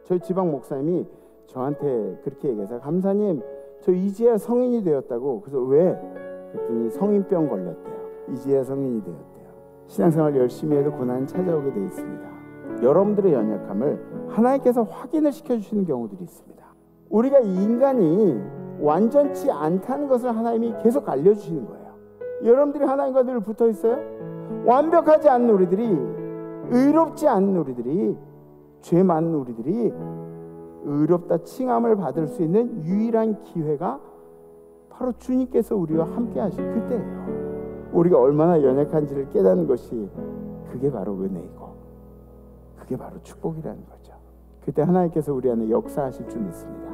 저희 지방 목사님이 저한테 그렇게 얘기해서, 감사님 저 이제야 성인이 되었다고. 그래서 왜? 그랬더니 성인병 걸렸대요. 이제야 성인이 되었대요. 신앙생활 열심히 해도 고난은 찾아오게 되어 있습니다. 여러분들의 연약함을 하나님께서 확인을 시켜주시는 경우들이 있습니다. 우리가 인간이 완전치 않다는 것을 하나님이 계속 알려주시는 거예요. 여러분들이 하나님과 늘 붙어 있어요? 완벽하지 않은 우리들이, 의롭지 않은 우리들이, 죄 많은 우리들이 의롭다 칭함을 받을 수 있는 유일한 기회가 바로 주님께서 우리와 함께 하실 그때예요. 우리가 얼마나 연약한지를 깨닫는 것이, 그게 바로 은혜이고 그게 바로 축복이라는 거죠. 그때 하나님께서 우리 안에 역사하실 줄 믿습니다.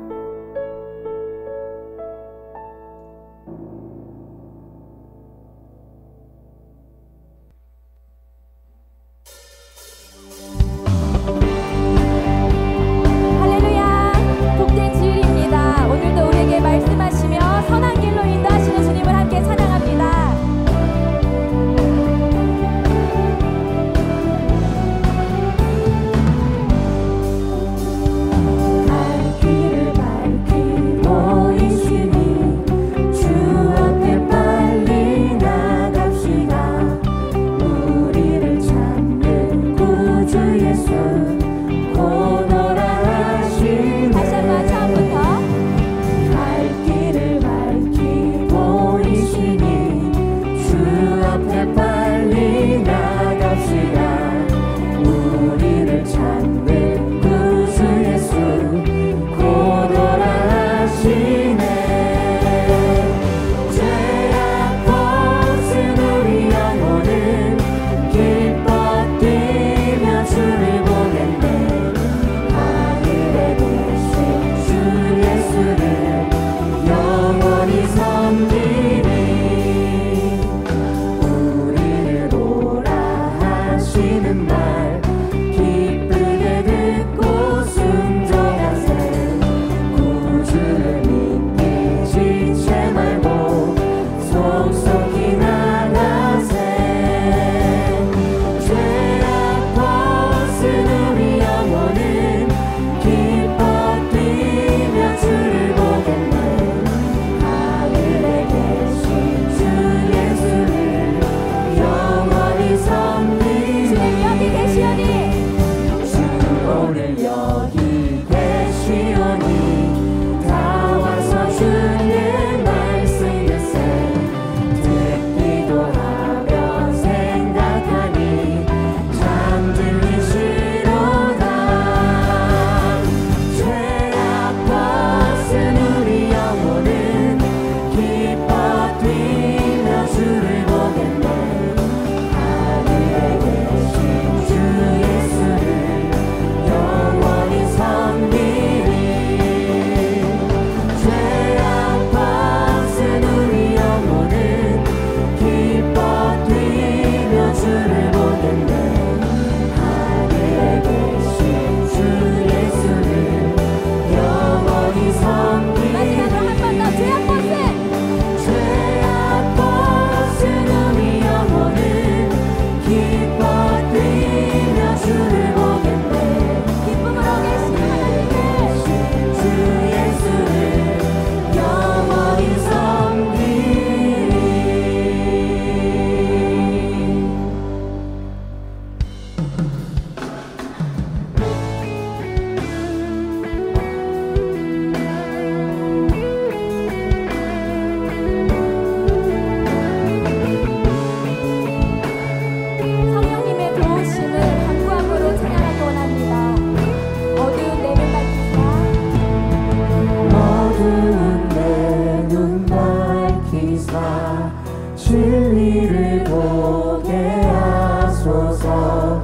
진리를 보게 하소서.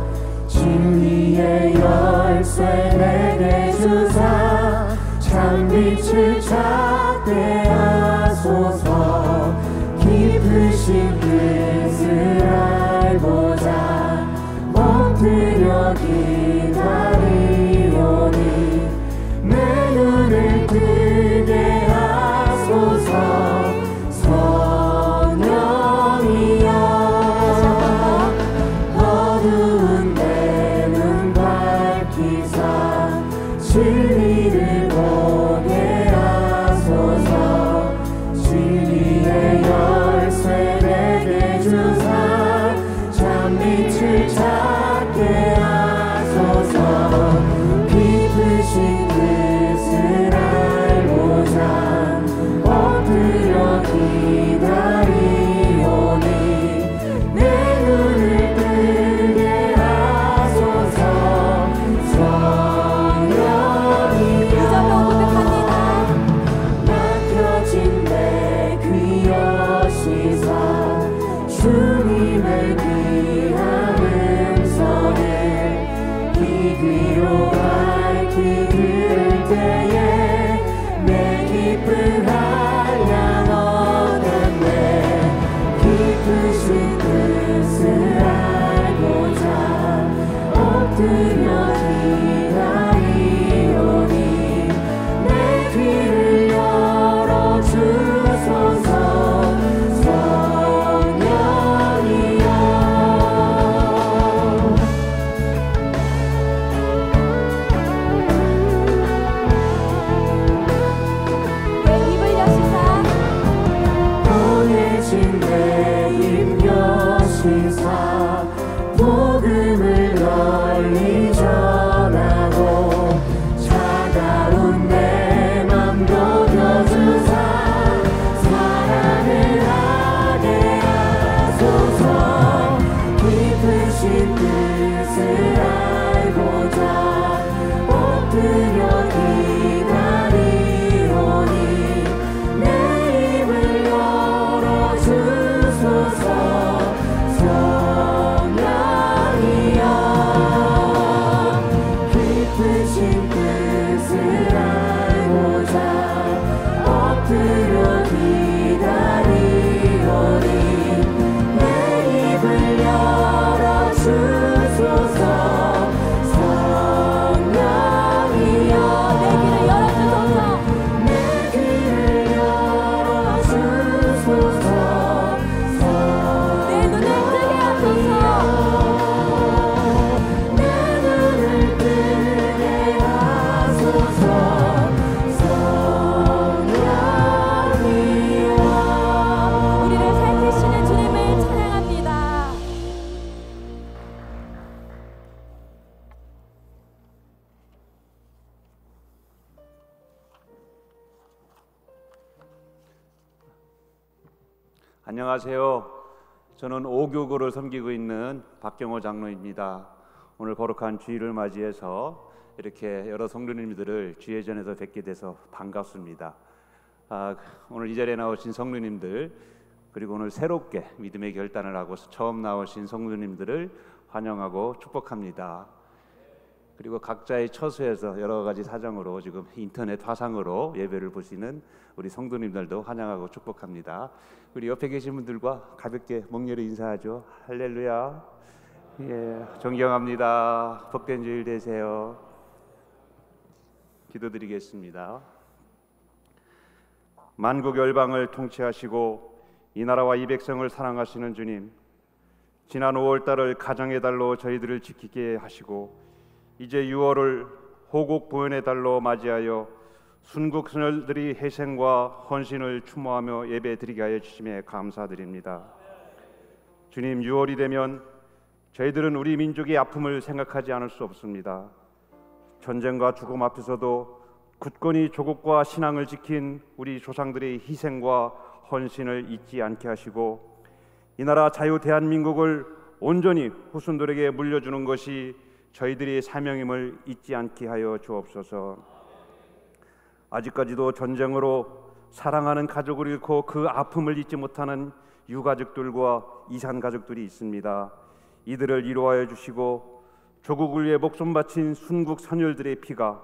진리의 열쇠 내게 주사 참 빛을 찾게 하소서. 깊으신 뜻을 알고자 엎드려 기다리오니 내 눈을 뜨게 하소서. 성령이여 어두운 내 눈 밝히사 진리를 보게 하소서. 진리의 열쇠 내게 주사 참빛을 찾게 하소서. 깊으신 뜻을 알고자 엎드려 기다리오니 내 눈을 뜨게 하소서. 성령이여 막혀진 내 귀 여시사 주님의 귀한 음성을 이 귀로 밝히 들을 때에 내 기쁜 한량 얻었네. 깊으신 뜻을 알고자 엎드려 기다리오니 내 귀를 열어주소서. 성령이여 내 입을 여시사 보내진 내 입 여시사 복음을 널리 전하고 차가운 내 맘 녹여주사 사랑을 하게 하소서. 깊으신 뜻을 알고자 엎드려 기다리오니 내 입을 열어주소서. 성령이여 깊으신 뜻을 알고자 엎드려 기다리오니 내 입을 열어주소서. 성령이여 내 귀를 열어주소서. 내 귀를 열어주소서. 내 눈을 뜨게 하소서. 내 눈을 뜨게 하소서. 성령이여 우리를 살피시는 주님을 찬양합니다. 안녕하세요. 저는 오교구를 섬기고 있는 박경호 장로입니다. 오늘 거룩한 주일을 맞이해서 이렇게 여러 성도님들을 주예전에서 뵙게 돼서 반갑습니다. 오늘 이 자리에 나오신 성도님들, 그리고 오늘 새롭게 믿음의 결단을 하고 처음 나오신 성도님들을 환영하고 축복합니다. 그리고 각자의 처소에서 여러 가지 사정으로 지금 인터넷 화상으로 예배를 보시는 우리 성도님들도 환영하고 축복합니다. 우리 옆에 계신 분들과 가볍게 멍열히 인사하죠. 할렐루야. 예, 존경합니다. 복된 주일 되세요. 기도드리겠습니다. 만국 열방을 통치하시고 이 나라와 이 백성을 사랑하시는 주님, 지난 5월달을 가정의 달로 저희들을 지키게 하시고 이제 6월을 호국 보현의 달로 맞이하여 순국 선열들이 희생과 헌신을 추모하며 예배드리게 하여 주심에 감사드립니다. 주님, 6월이 되면 저희들은 우리 민족의 아픔을 생각하지 않을 수 없습니다. 전쟁과 죽음 앞에서도 굳건히 조국과 신앙을 지킨 우리 조상들의 희생과 헌신을 잊지 않게 하시고 이 나라 자유 대한민국을 온전히 후손들에게 물려주는 것이 저희들의 사명임을 잊지 않게 하여 주옵소서. 아직까지도 전쟁으로 사랑하는 가족을 잃고 그 아픔을 잊지 못하는 유가족들과 이산가족들이 있습니다. 이들을 위로하여 주시고 조국을 위해 목숨 바친 순국 선열들의 피가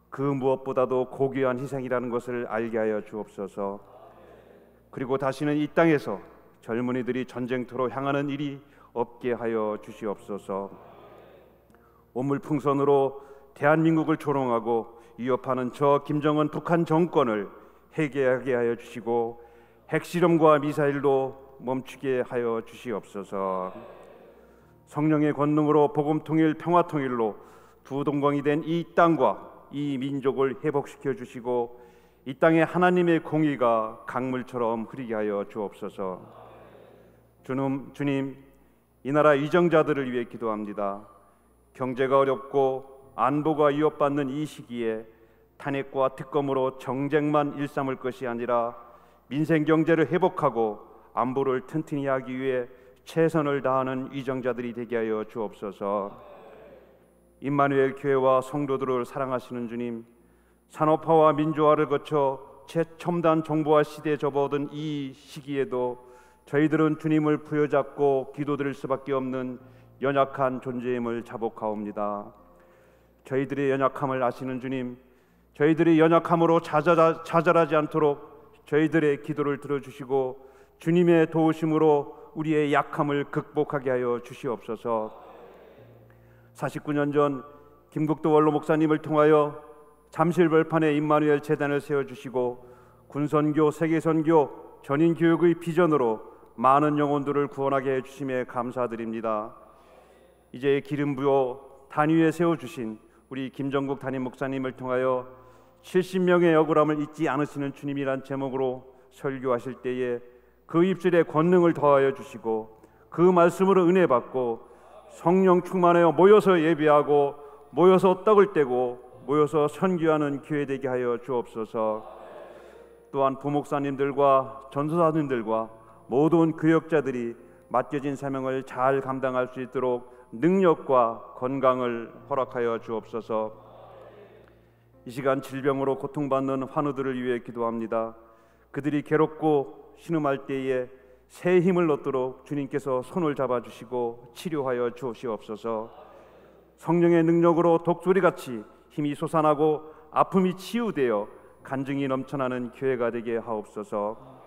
그 무엇보다도 고귀한 희생이라는 것을 알게 하여 주옵소서. 그리고 다시는 이 땅에서 젊은이들이 전쟁터로 향하는 일이 없게 하여 주시옵소서. 오물풍선으로 대한민국을 조롱하고 위협하는 저 김정은 북한 정권을 해결하게 하여 주시고 핵실험과 미사일로 멈추게 하여 주시옵소서. 성령의 권능으로 복음통일 평화통일로 두 동강이 된 이 땅과 이 민족을 회복시켜 주시고 이 땅에 하나님의 공의가 강물처럼 흐르게 하여 주옵소서. 주님, 이 나라 위정자들을 위해 기도합니다. 경제가 어렵고 안보가 위협받는 이 시기에 탄핵과 특검으로 정쟁만 일삼을 것이 아니라 민생 경제를 회복하고 안보를 튼튼히 하기 위해 최선을 다하는 위정자들이 되게 하여 주옵소서. 임마누엘 교회와 성도들을 사랑하시는 주님, 산업화와 민주화를 거쳐 최첨단 정보화 시대에 접어든 이 시기에도 저희들은 주님을 부여잡고 기도드릴 수밖에 없는 연약한 존재임을 자복하옵니다. 저희들의 연약함을 아시는 주님, 저희들의 연약함으로 좌절하지 않도록 저희들의 기도를 들어주시고 주님의 도우심으로 우리의 약함을 극복하게 하여 주시옵소서. 49년 전 김국도 원로 목사님을 통하여 잠실벌판에 임마누엘 재단을 세워주시고 군선교, 세계선교, 전인교육의 비전으로 많은 영혼들을 구원하게 해주심에 감사드립니다. 이제 기름 부어 단 위에 세워주신 우리 김정국 담임 목사님을 통하여 70명의 억울함을 잊지 않으시는 주님이란 제목으로 설교하실 때에 그 입술에 권능을 더하여 주시고 그 말씀으로 은혜 받고 성령 충만하여 모여서 예배하고 모여서 떡을 떼고 모여서 선교하는 교회 되게 하여 주옵소서. 또한 부목사님들과 전도사님들과 모든 교역자들이 맡겨진 사명을 잘 감당할 수 있도록 능력과 건강을 허락하여 주옵소서. 이 시간 질병으로 고통받는 환우들을 위해 기도합니다. 그들이 괴롭고 신음할 때에 새 힘을 얻도록 주님께서 손을 잡아주시고 치료하여 주시옵소서. 성령의 능력으로 독수리같이 힘이 솟아나고 아픔이 치유되어 간증이 넘쳐나는 교회가 되게 하옵소서.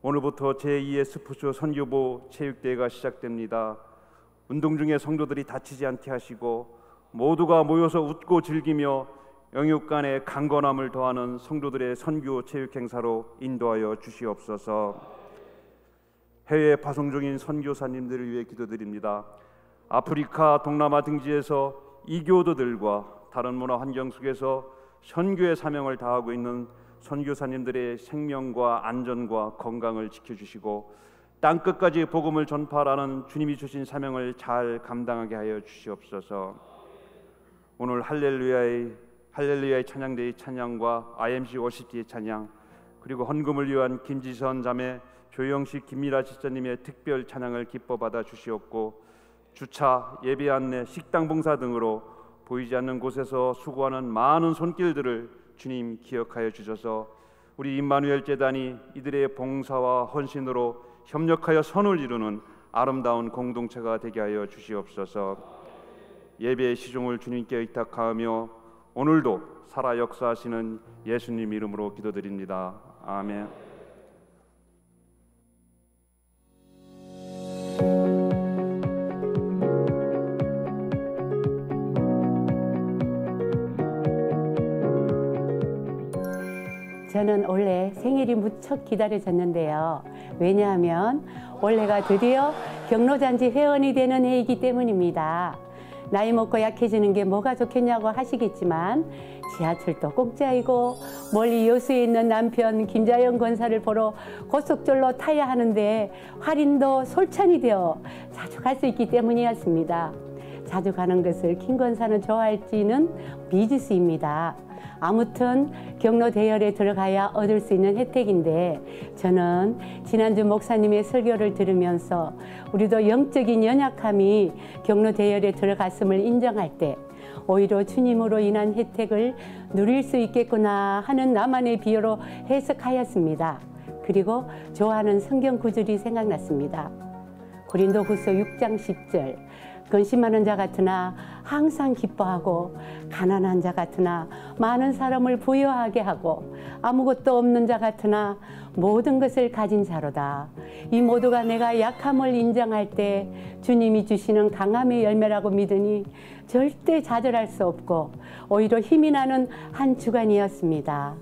오늘부터 제2의 스포츠 선교부 체육대회가 시작됩니다. 운동 중에 성도들이 다치지 않게 하시고 모두가 모여서 웃고 즐기며 영육 간의 강건함을 더하는 성도들의 선교 체육 행사로 인도하여 주시옵소서. 해외 파송 중인 선교사님들을 위해 기도드립니다. 아프리카, 동남아 등지에서 이교도들과 다른 문화 환경 속에서 선교의 사명을 다하고 있는 선교사님들의 생명과 안전과 건강을 지켜주시고 땅끝까지 복음을 전파하라는 주님이 주신 사명을 잘 감당하게 하여 주시옵소서. 오늘 할렐루야의 찬양대의 찬양과 IMC 워십대의 찬양, 그리고 헌금을 위한 김지선 자매, 조영식, 김미라 지사님의 특별 찬양을 기뻐 받아 주시옵고 주차, 예배 안내, 식당 봉사 등으로 보이지 않는 곳에서 수고하는 많은 손길들을 주님 기억하여 주셔서 우리 임마누엘 재단이 이들의 봉사와 헌신으로 협력하여 선을 이루는 아름다운 공동체가 되게 하여 주시옵소서. 예배의 시종을 주님께 의탁하며 오늘도 살아 역사하시는 예수님 이름으로 기도드립니다. 아멘. 저는 올해 생일이 무척 기다려졌는데요. 왜냐하면 올해가 드디어 경로잔치 회원이 되는 해이기 때문입니다. 나이 먹고 약해지는 게 뭐가 좋겠냐고 하시겠지만 지하철도 공짜이고 멀리 여수에 있는 남편 김자영 권사를 보러 고속철로 타야 하는데 할인도 솔찬이 되어 자주 갈 수 있기 때문이었습니다. 자주 가는 것을 김 권사는 좋아할지는 미지수입니다. 아무튼 경로 대열에 들어가야 얻을 수 있는 혜택인데 저는 지난주 목사님의 설교를 들으면서 우리도 영적인 연약함이 경로 대열에 들어갔음을 인정할 때 오히려 주님으로 인한 혜택을 누릴 수 있겠구나 하는 나만의 비유로 해석하였습니다. 그리고 좋아하는 성경 구절이 생각났습니다. 고린도후서 6장 10절 근심하는 자 같으나 항상 기뻐하고 가난한 자 같으나 많은 사람을 부유하게 하고 아무것도 없는 자 같으나 모든 것을 가진 자로다. 이 모두가 내가 약함을 인정할 때 주님이 주시는 강함의 열매라고 믿으니 절대 좌절할 수 없고 오히려 힘이 나는 한 주간이었습니다.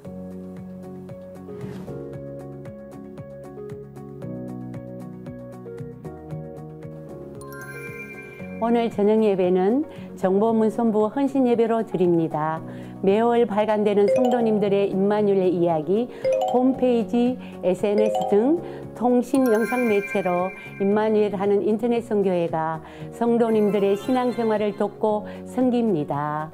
오늘 저녁 예배는 정보문선부 헌신예배로 드립니다. 매월 발간되는 성도님들의 임마누엘 이야기, 홈페이지, SNS 등 통신 영상 매체로 임마누엘 하는 인터넷 선교회가 성도님들의 신앙생활을 돕고 섬깁니다.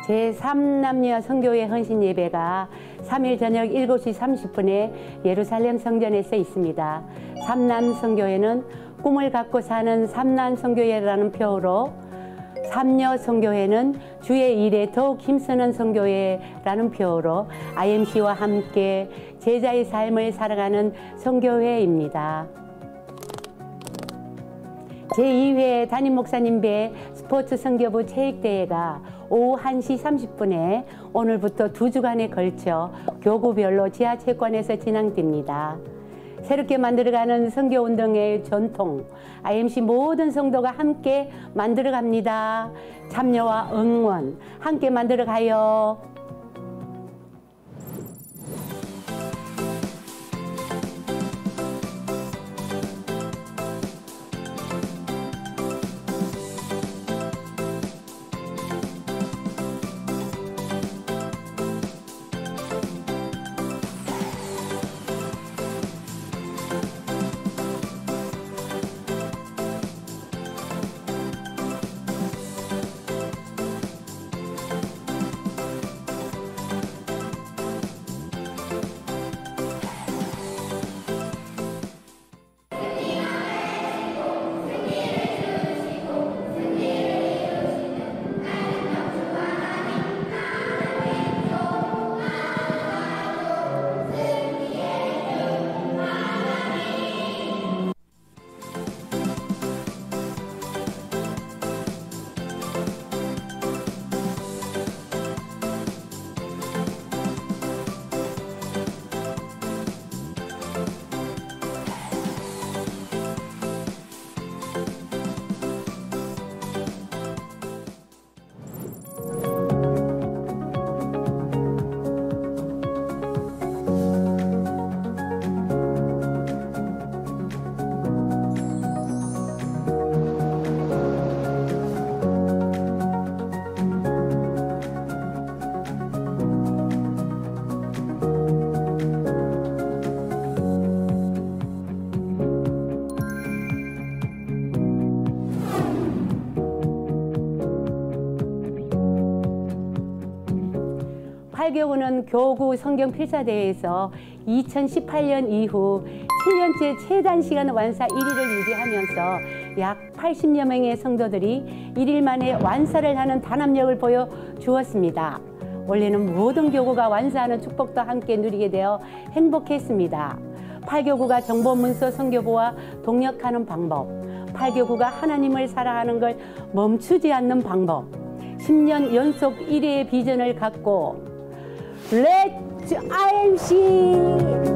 제3남녀 선교회 헌신 예배가 3일 저녁 7시 30분에 예루살렘 성전에서 있습니다. 삼남 선교회는 꿈을 갖고 사는 삼남 선교회라는 표어로, 삼녀 선교회는 주의 일에 더욱 힘쓰는 선교회라는 표어로 IMC와 함께 제자의 삶을 살아가는 선교회입니다. 제2회 담임 목사님 배 스포츠 선교부 체육대회가 오후 1시 30분에 오늘부터 2주간에 걸쳐 교구별로 지하체육관에서 진행됩니다. 새롭게 만들어가는 선교운동의 전통, IMC 모든 성도가 함께 만들어갑니다. 참여와 응원 함께 만들어가요. 팔교구는 교구 성경 필사대회에서 2018년 이후 7년째 최단시간 완사 1위를 유지하면서 약 80여 명의 성도들이 1일 만에 완사를 하는 단합력을 보여주었습니다. 원래는 모든 교구가 완사하는 축복도 함께 누리게 되어 행복했습니다. 팔교구가 정보문서 선교부와 동역하는 방법, 팔교구가 하나님을 사랑하는 걸 멈추지 않는 방법, 10년 연속 1위의 비전을 갖고 Let's IMC!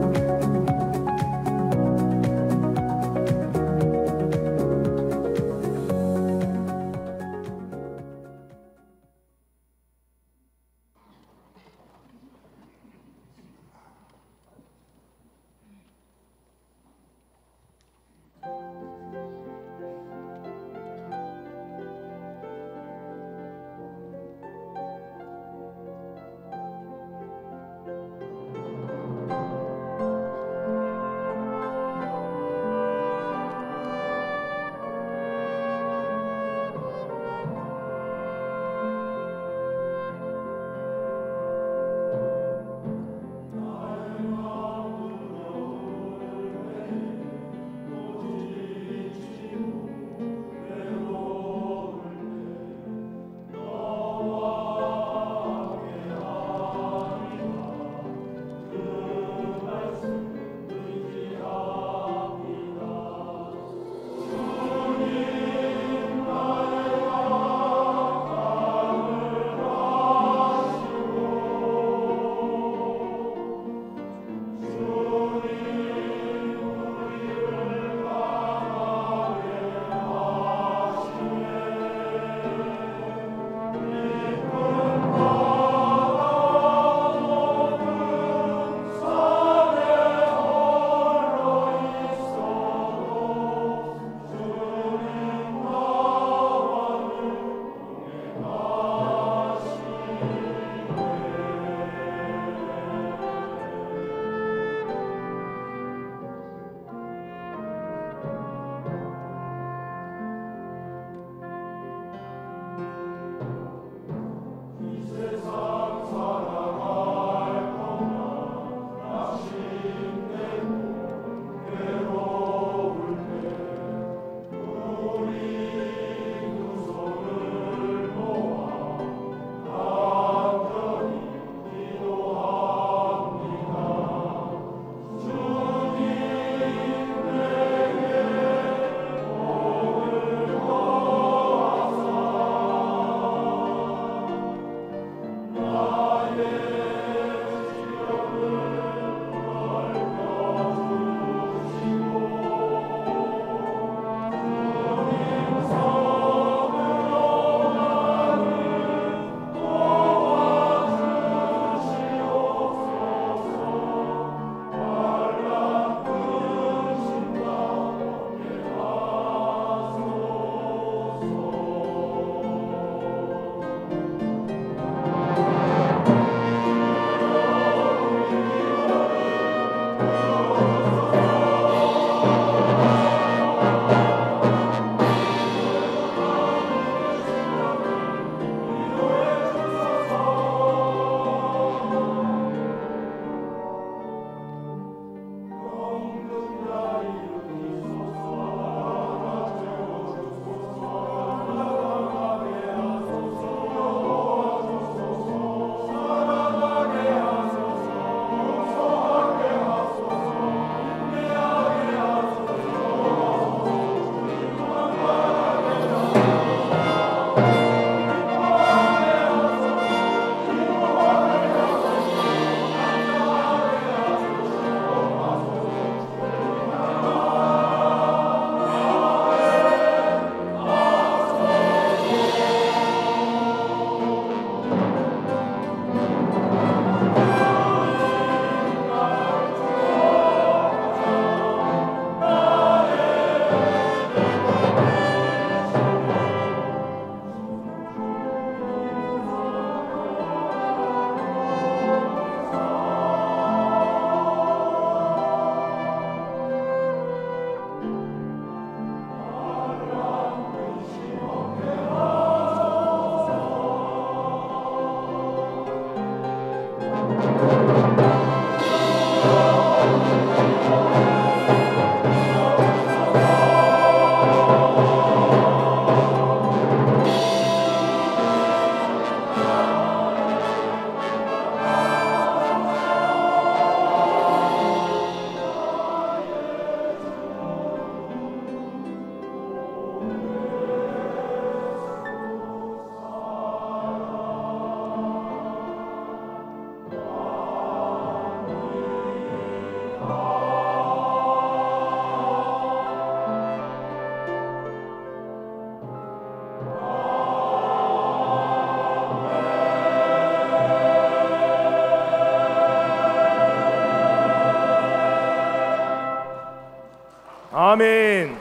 아멘.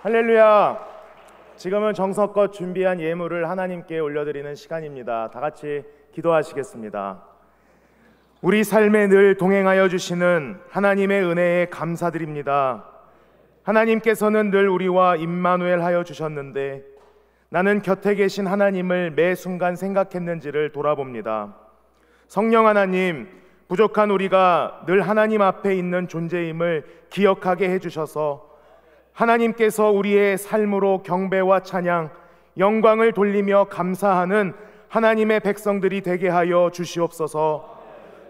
할렐루야. 지금은 정성껏 준비한 예물을 하나님께 올려드리는 시간입니다. 다 같이 기도하시겠습니다. 우리 삶에 늘 동행하여 주시는 하나님의 은혜에 감사드립니다. 하나님께서는 늘 우리와 임마누엘 하여 주셨는데 나는 곁에 계신 하나님을 매 순간 생각했는지를 돌아봅니다. 성령 하나님, 부족한 우리가 늘 하나님 앞에 있는 존재임을 기억하게 해주셔서 하나님께서 우리의 삶으로 경배와 찬양, 영광을 돌리며 감사하는 하나님의 백성들이 되게 하여 주시옵소서.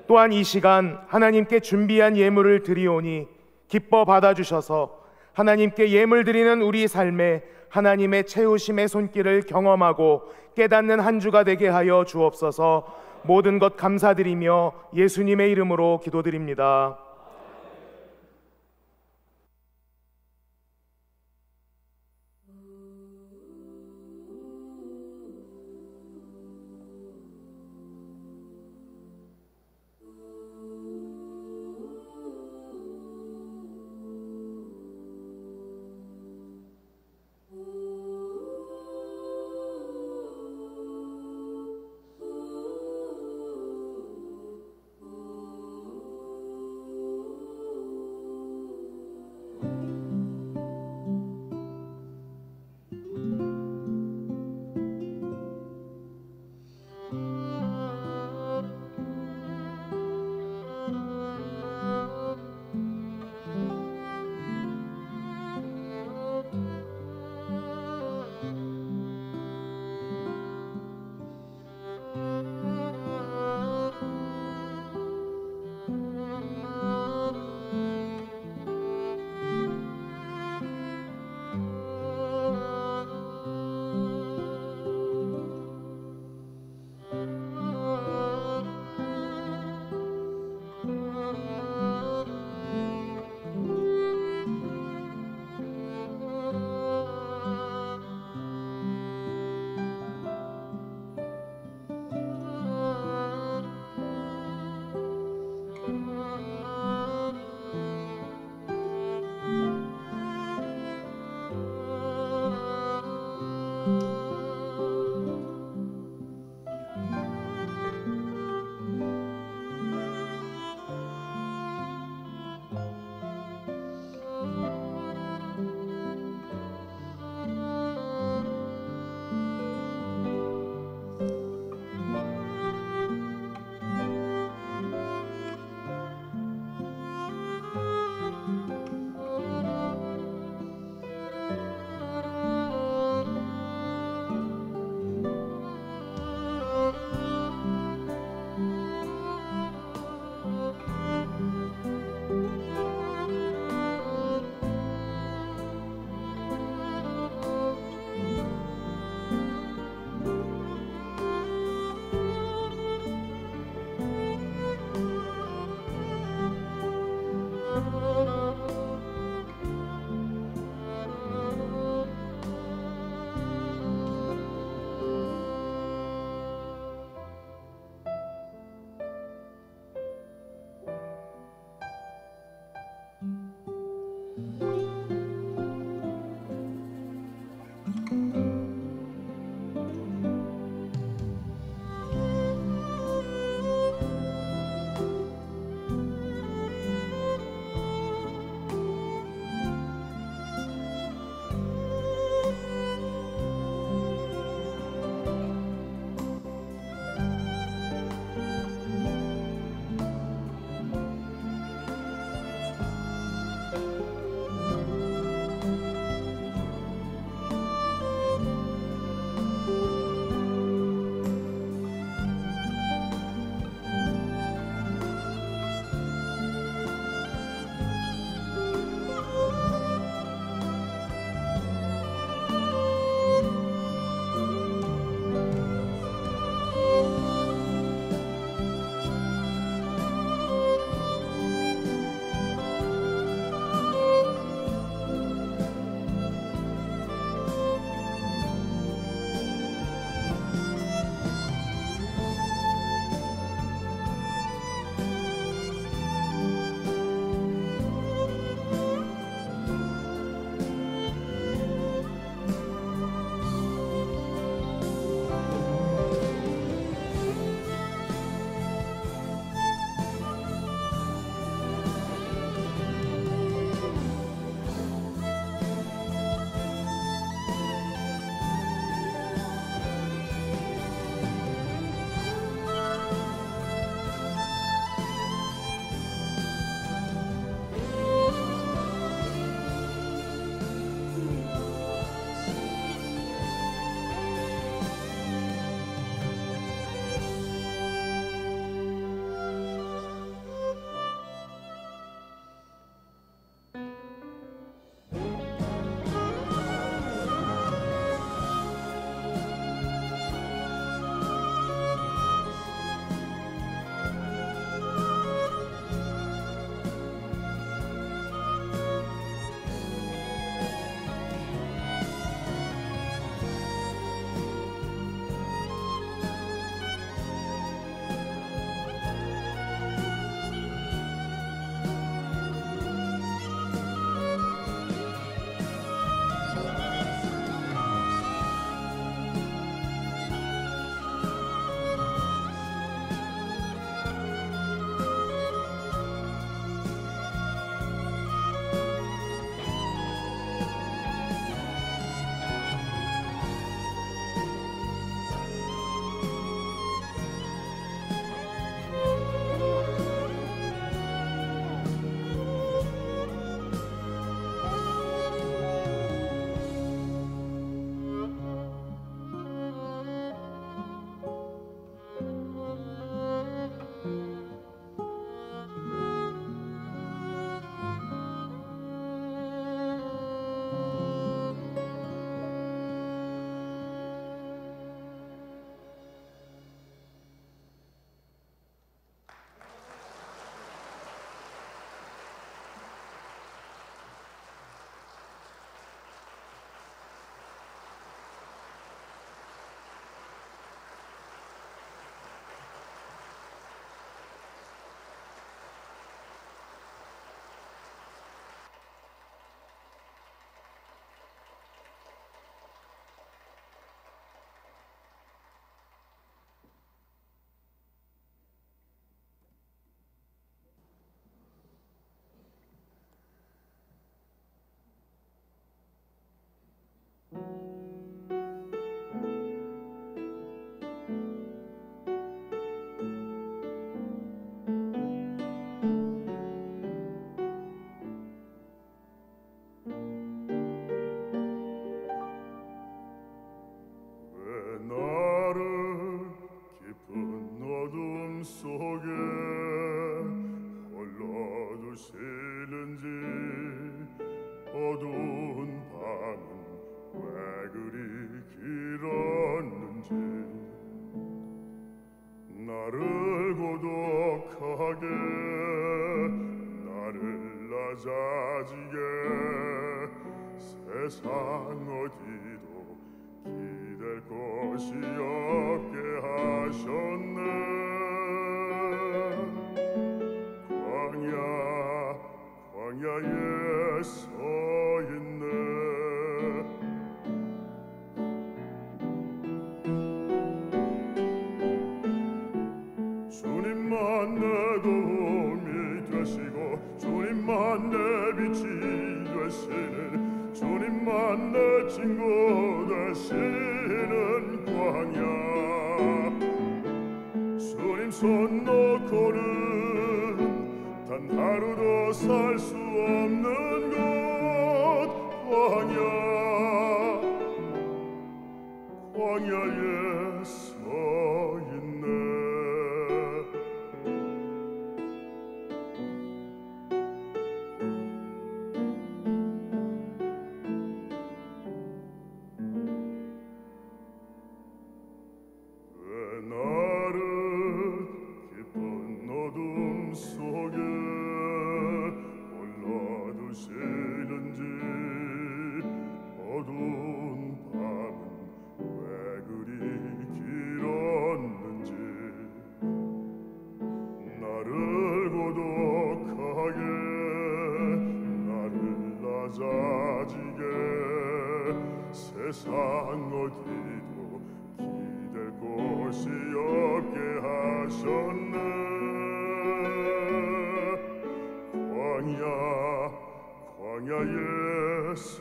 또한 이 시간 하나님께 준비한 예물을 드리오니 기뻐 받아주셔서 하나님께 예물 드리는 우리 삶에 하나님의 채우심의 손길을 경험하고 깨닫는 한 주가 되게 하여 주옵소서. 모든 것 감사드리며 예수님의 이름으로 기도드립니다. 사지게 세상 어디도 기댈 곳이 없게 하셨네. 광야에 서 있네. 주님만 내 도움이 되시고 주님만 내 빛이 되시는 주님만 내 친구 되시는 광야. 주님 손 놓고는 단 하루도 살 수 없는 곳 광야에 서 있네. 왜 나를 깊은 어둠 속에 올려두시는지 어두운 밤은 왜 그리 길었는지 나를 고독하게 나를 낮아지게 세상 어디도 기댈 곳이 없게 하셨네. 광야에 서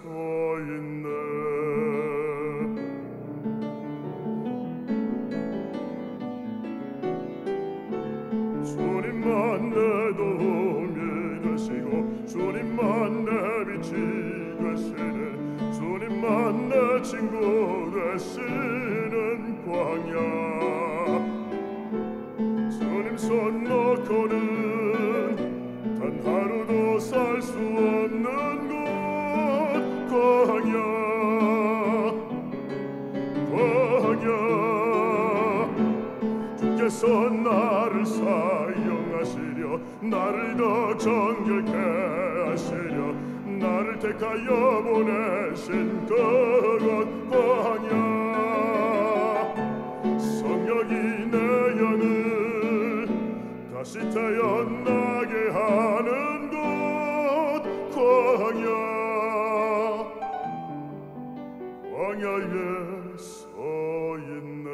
있네. 주님만 내 도움이 되시고 주님만 내 빛이 되시는 주님만 내 친구 되시는 광야. 주님 손 놓고는 단 하루도 살 수 없는 곳 광야. 주께서 나를 사용하시려 나를 더 정결케 하시려 나를 택하여 보내신 그곳 광야. 성령이 내 영을 다시 태어나게 하는 곳 광야에 서 있네.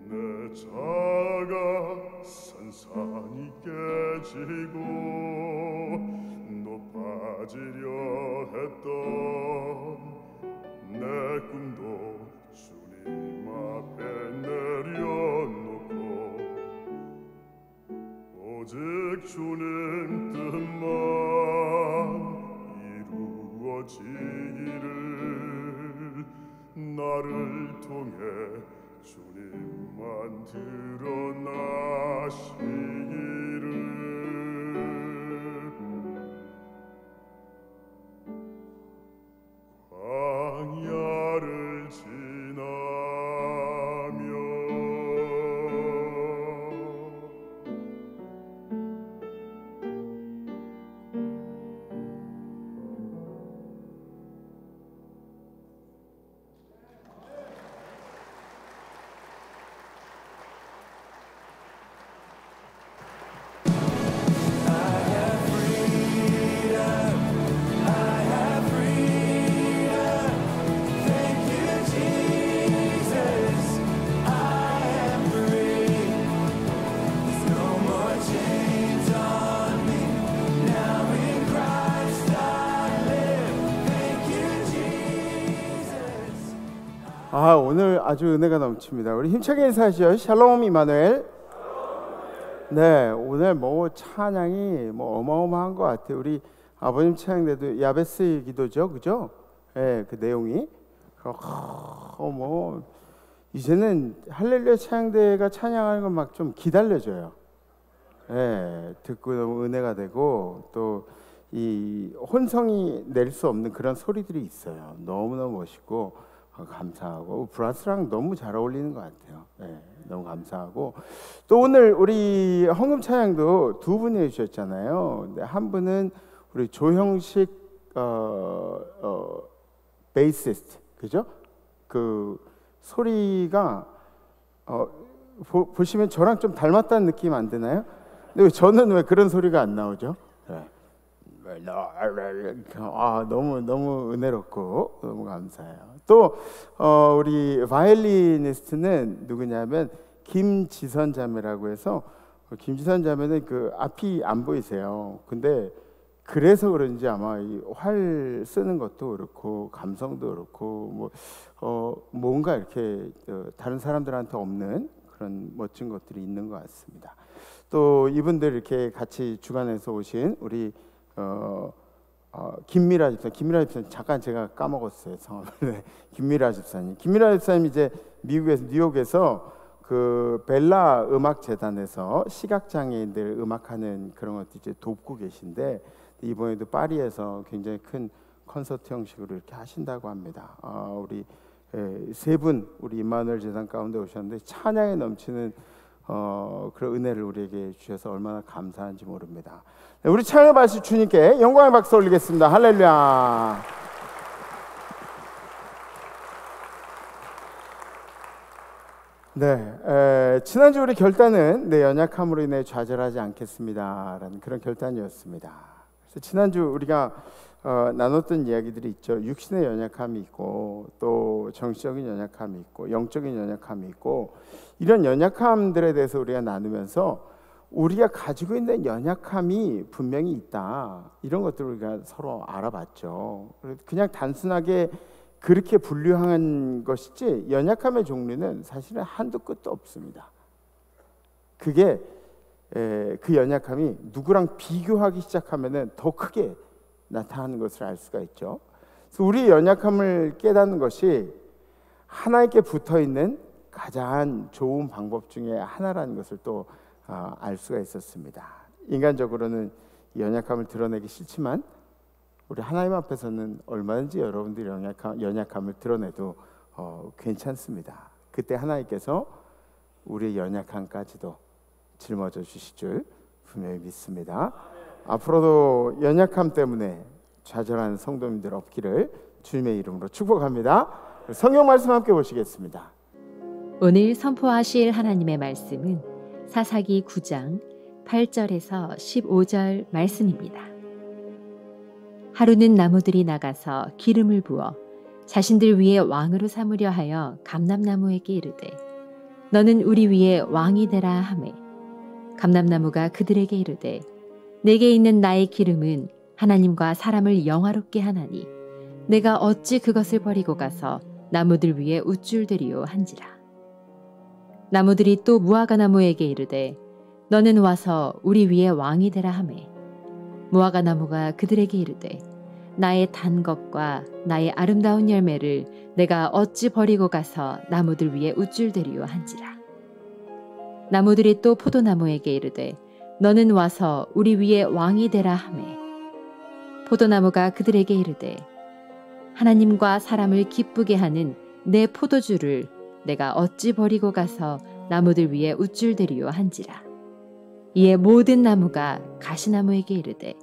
내 자가 산산이 깨지고 높아지려 했던 내 꿈도 주님 앞에 내려놓고 오직 주님 뜻만 이루어지기를 나를 통해 주님만 드러나시기를. 광야를 지나며 오늘 아주 은혜가 넘칩니다. 우리 힘차게 인사하시죠. 샬롬 이마누엘. 네, 오늘 뭐 찬양이 뭐 어마어마한 것 같아요. 우리 아버님 찬양대도 야베스 기도죠, 그죠? 네, 그 내용이 뭐 이제는 할렐루야 찬양대가 찬양하는 건 막 좀 기다려져요. 네, 듣고 너무 은혜가 되고 또 이 혼성이 낼 수 없는 그런 소리들이 있어요. 너무너무 멋있고 감사하고 브라스랑 너무 잘 어울리는 것 같아요. 네, 너무 감사하고 또 오늘 우리 헌금 찬양도 두 분이 해주셨잖아요. 근데 한 분은 우리 조형식 베이시스트, 그죠? 그 소리가 보시면 저랑 좀 닮았다는 느낌 안 드나요? 근데 왜 저는 왜 그런 소리가 안 나오죠? 네. 너무 은혜롭고 너무 감사해요. 또 우리 바이올리니스트는 누구냐면 김지선 자매라고 해서 김지선 자매는 그 앞이 안 보이세요. 근데 그래서 그런지 아마 이 활 쓰는 것도 그렇고 감성도 그렇고 뭔가 이렇게 다른 사람들한테 없는 그런 멋진 것들이 있는 것 같습니다. 또 이분들 이렇게 같이 주관해서 오신 우리 김미라 집사님 잠깐 제가 까먹었어요 성함을. 네, 김미라 집사님 이제 미국에서 뉴욕에서 그 벨라 음악 재단에서 시각 장애인들 음악하는 그런 것도 이제 돕고 계신데 이번에도 파리에서 굉장히 큰 콘서트 형식으로 이렇게 하신다고 합니다. 우리 세 분 우리 임마누엘 재단 가운데 오셨는데 찬양에 넘치는 그런 은혜를 우리에게 주셔서 얼마나 감사한지 모릅니다. 네, 우리 찬양을 받으실 주님께 영광의 박수 올리겠습니다. 할렐루야. 네, 지난주 우리 결단은 내 연약함으로 인해 좌절하지 않겠습니다라는 그런 결단이었습니다. 그래서 지난주 우리가 나눴던 이야기들이 있죠. 육신의 연약함이 있고 또 정신적인 연약함이 있고 영적인 연약함이 있고 이런 연약함들에 대해서 우리가 나누면서 우리가 가지고 있는 연약함이 분명히 있다. 이런 것들을 우리가 서로 알아봤죠. 그냥 단순하게 그렇게 분류한 것이지 연약함의 종류는 사실은 한도 끝도 없습니다. 그게 그 연약함이 누구랑 비교하기 시작하면은 더 크게 나타나는 것을 알 수가 있죠. 그래서 우리의 연약함을 깨닫는 것이 하나님께 붙어 있는 가장 좋은 방법 중에 하나라는 것을 또 알 수가 있었습니다. 인간적으로는 이 연약함을 드러내기 싫지만 우리 하나님 앞에서는 얼마든지 여러분들이 연약함을 드러내도 괜찮습니다. 그때 하나님께서 우리의 연약함까지도 짊어져 주실 줄 분명히 믿습니다. 앞으로도 연약함 때문에 좌절하는 성도님들 없기를 주님의 이름으로 축복합니다. 성경 말씀 함께 보시겠습니다. 오늘 선포하실 하나님의 말씀은 사사기 9장 8절에서 15절 말씀입니다. 하루는 나무들이 나가서 기름을 부어 자신들 위에 왕으로 삼으려 하여 감람나무에게 이르되 너는 우리 위에 왕이 되라 하매 감람나무가 그들에게 이르되 내게 있는 나의 기름은 하나님과 사람을 영화롭게 하나니 내가 어찌 그것을 버리고 가서 나무들 위에 우쭐대리요 한지라. 나무들이 또 무화과 나무에게 이르되 너는 와서 우리 위에 왕이 되라 하매 무화과 나무가 그들에게 이르되 나의 단 것과 나의 아름다운 열매를 내가 어찌 버리고 가서 나무들 위에 우쭐대리요 한지라. 나무들이 또 포도나무에게 이르되 너는 와서 우리 위에 왕이 되라 하매 포도나무가 그들에게 이르되 하나님과 사람을 기쁘게 하는 내 포도주를 내가 어찌 버리고 가서 나무들 위에 우쭐대리요 한지라. 이에 모든 나무가 가시나무에게 이르되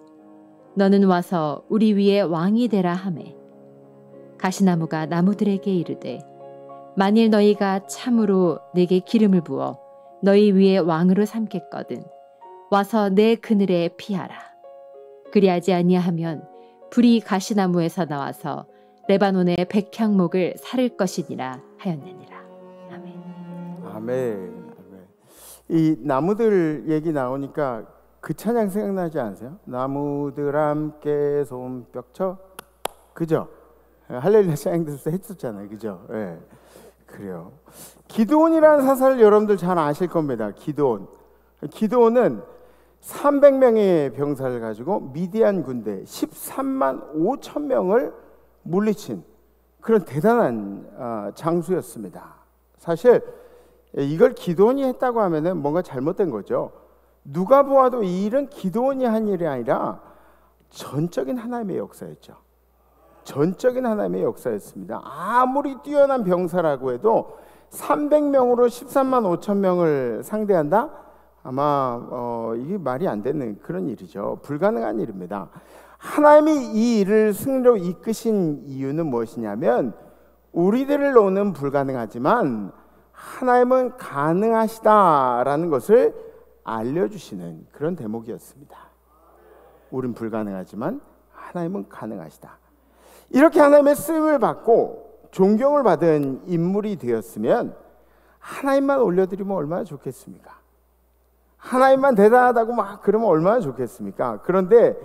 너는 와서 우리 위에 왕이 되라 하매 가시나무가 나무들에게 이르되 만일 너희가 참으로 내게 기름을 부어 너희 위에 왕으로 삼겠거든 와서 내 그늘에 피하라. 그리하지 아니하면 불이 가시나무에서 나와서 레바논의 백향목을 사를 것이니라 하였느니라. 아멘. 이 나무들 얘기 나오니까 그 찬양 생각나지 않으세요? 나무들 함께 손뼉쳐, 그죠? 할렐루야 찬양들에서 했었잖아요, 그죠? 예, 그래요. 기드온이라는 사사를 여러분들 잘 아실 겁니다. 기드온은 300명의 병사를 가지고 미디안 군대 13만 5천 명을 물리친 그런 대단한 장수였습니다. 사실 이걸 기드온이 했다고 하면은 뭔가 잘못된 거죠. 누가 보아도 이 일은 기드온이 한 일이 아니라 전적인 하나님의 역사였죠. 전적인 하나님의 역사였습니다. 아무리 뛰어난 병사라고 해도 300명으로 13만 5천 명을 상대한다? 아마 이게 말이 안 되는 그런 일이죠. 불가능한 일입니다. 하나님이 이 일을 승리로 이끄신 이유는 무엇이냐면 우리들로는 불가능하지만 하나님은 가능하시다라는 것을 알려주시는 그런 대목이었습니다. 우린 불가능하지만 하나님은 가능하시다. 이렇게 하나님의 쓰임을 받고 존경을 받은 인물이 되었으면 하나님만 올려드리면 얼마나 좋겠습니까? 하나님만 대단하다고 막 그러면 얼마나 좋겠습니까? 그런데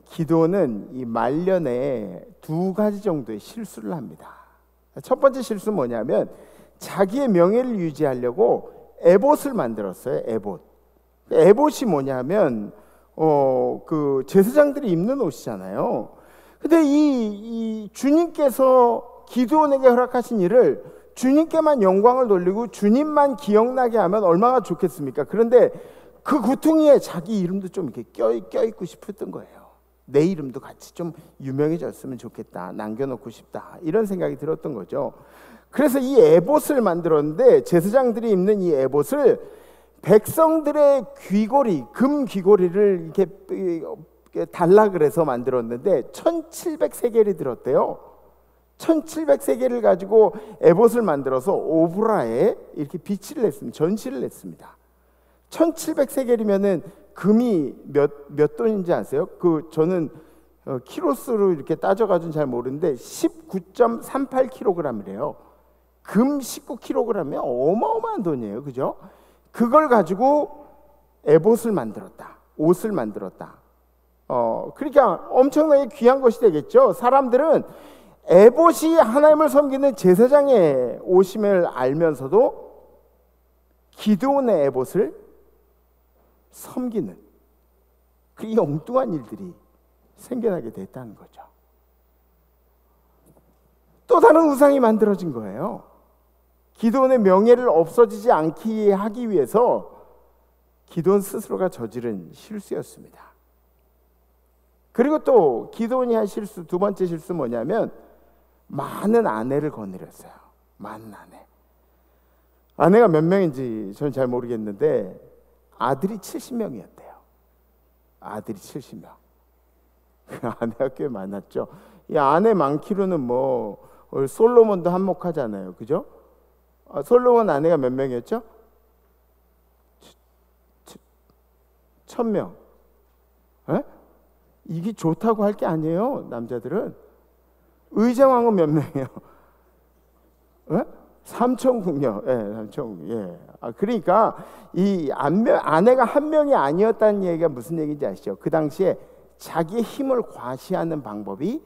기도는 이 말년에 두 가지 정도의 실수를 합니다. 첫 번째 실수는 뭐냐면 자기의 명예를 유지하려고 에봇을 만들었어요. 에봇이 뭐냐면 그 제사장들이 입는 옷이잖아요. 근데 이 주님께서 기드온에게 허락하신 일을 주님께만 영광을 돌리고 주님만 기억나게 하면 얼마나 좋겠습니까? 그런데 그 구퉁이에 자기 이름도 좀 이렇게 껴있고 싶었던 거예요. 내 이름도 같이 좀 유명해졌으면 좋겠다, 남겨놓고 싶다, 이런 생각이 들었던 거죠. 그래서 이 에봇을 만들었는데 제사장들이 입는 이 에봇을 백성들의 귀고리, 금 귀고리를 이렇게 달라 그래서 만들었는데 1700세겔이 들었대요. 1700세겔을 가지고 에봇을 만들어서 오브라에 이렇게 비치를 냈습니다. 전시를 냈습니다. 1700세겔이면은 금이 몇 돈인지 아세요? 저는 키로수로 이렇게 따져가지고는 잘 모르는데 19.38kg이래요. 금 19kg이면 어마어마한 돈이에요. 그죠? 그걸 가지고 에봇을 만들었다. 옷을 만들었다. 그러니까 엄청나게 귀한 것이 되겠죠. 사람들은 에봇이 하나님을 섬기는 제사장의 옷임을 알면서도 기드온의 에봇을 섬기는 이 엉뚱한 일들이 생겨나게 됐다는 거죠. 또 다른 우상이 만들어진 거예요. 기드온의 명예를 없어지지 않게 하기 위해서 기드온 스스로가 저지른 실수였습니다. 그리고 또 기드온이 한 실수, 두 번째 실수 뭐냐면 많은 아내를 거느렸어요. 많은 아내가 몇 명인지 저는 잘 모르겠는데 아들이 70명이었대요. 아들이 70명. 아내가 꽤 많았죠. 이 아내 많기로는 뭐 솔로몬도 한몫하잖아요. 그죠? 솔로몬 아내가 몇 명이었죠? 1000명. 에? 이게 좋다고 할 게 아니에요. 남자들은. 의정왕은 몇 명이에요? 3천국요. 예, 3천국. 예. 그러니까 이 아내가 한 명이 아니었다는 얘기가 무슨 얘기인지 아시죠? 그 당시에 자기의 힘을 과시하는 방법이,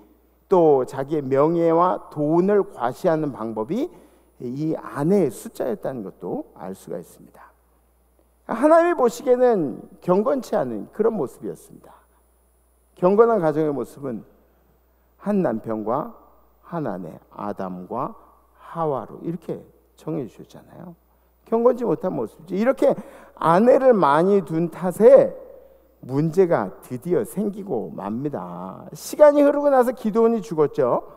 또 자기의 명예와 돈을 과시하는 방법이 이 아내의 숫자였다는 것도 알 수가 있습니다. 하나님이 보시기에는 경건치 않은 그런 모습이었습니다. 경건한 가정의 모습은 한 남편과 한 아내, 아담과 하와로 이렇게 정해 주셨잖아요. 경건치 못한 모습이죠. 이렇게 아내를 많이 둔 탓에 문제가 드디어 생기고 맙니다. 시간이 흐르고 나서 기드온이 죽었죠.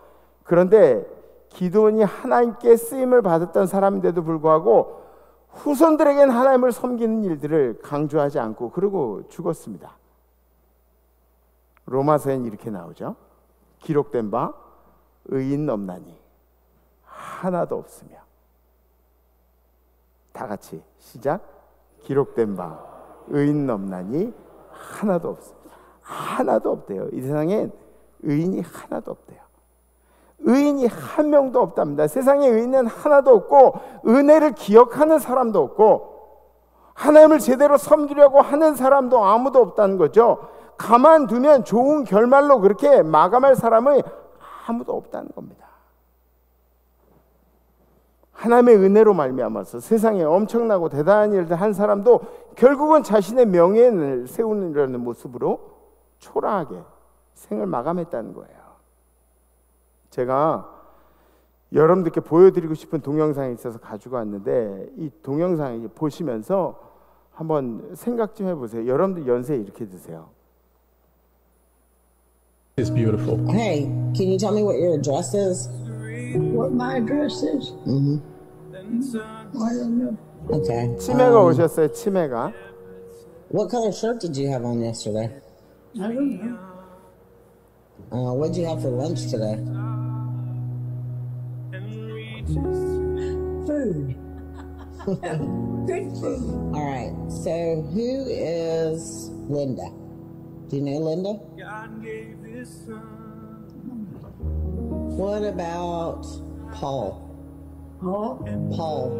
그런데 기드온이 하나님께 쓰임을 받았던 사람인데도 불구하고 후손들에겐 하나님을 섬기는 일들을 강조하지 않고 그러고 죽었습니다. 로마서엔 이렇게 나오죠. 기록된 바 의인 없나니 하나도 없으며. 다 같이 시작. 기록된 바 의인 없나니 하나도 없습니다. 하나도 없대요. 이 세상엔 의인이 하나도 없대요. 의인이 한 명도 없답니다. 세상에 의인은 하나도 없고 은혜를 기억하는 사람도 없고 하나님을 제대로 섬기려고 하는 사람도 아무도 없다는 거죠. 가만두면 좋은 결말로 그렇게 마감할 사람은 아무도 없다는 겁니다. 하나님의 은혜로 말미암아서 세상에 엄청나고 대단한 일을 한 사람도 결국은 자신의 명예를 세우려는 모습으로 초라하게 생을 마감했다는 거예요. 제가 여러분들께 보여드리고 싶은 동영상이 있어서 가지고 왔는데 이 동영상 보시면서 한번 생각 좀 해보세요. 여러분들 연세 이렇게 드세요. It's beautiful. Hey, can you tell me what your address is? What my address is? Mm-hmm. I don't know. Okay. 치매가 오셨어요. 치매가. What color shirt did you have on yesterday? I don't know. What'd you have for lunch today? Food. Good food. All right. So who is Linda? Do you know Linda? What about Paul? Oh, Paul.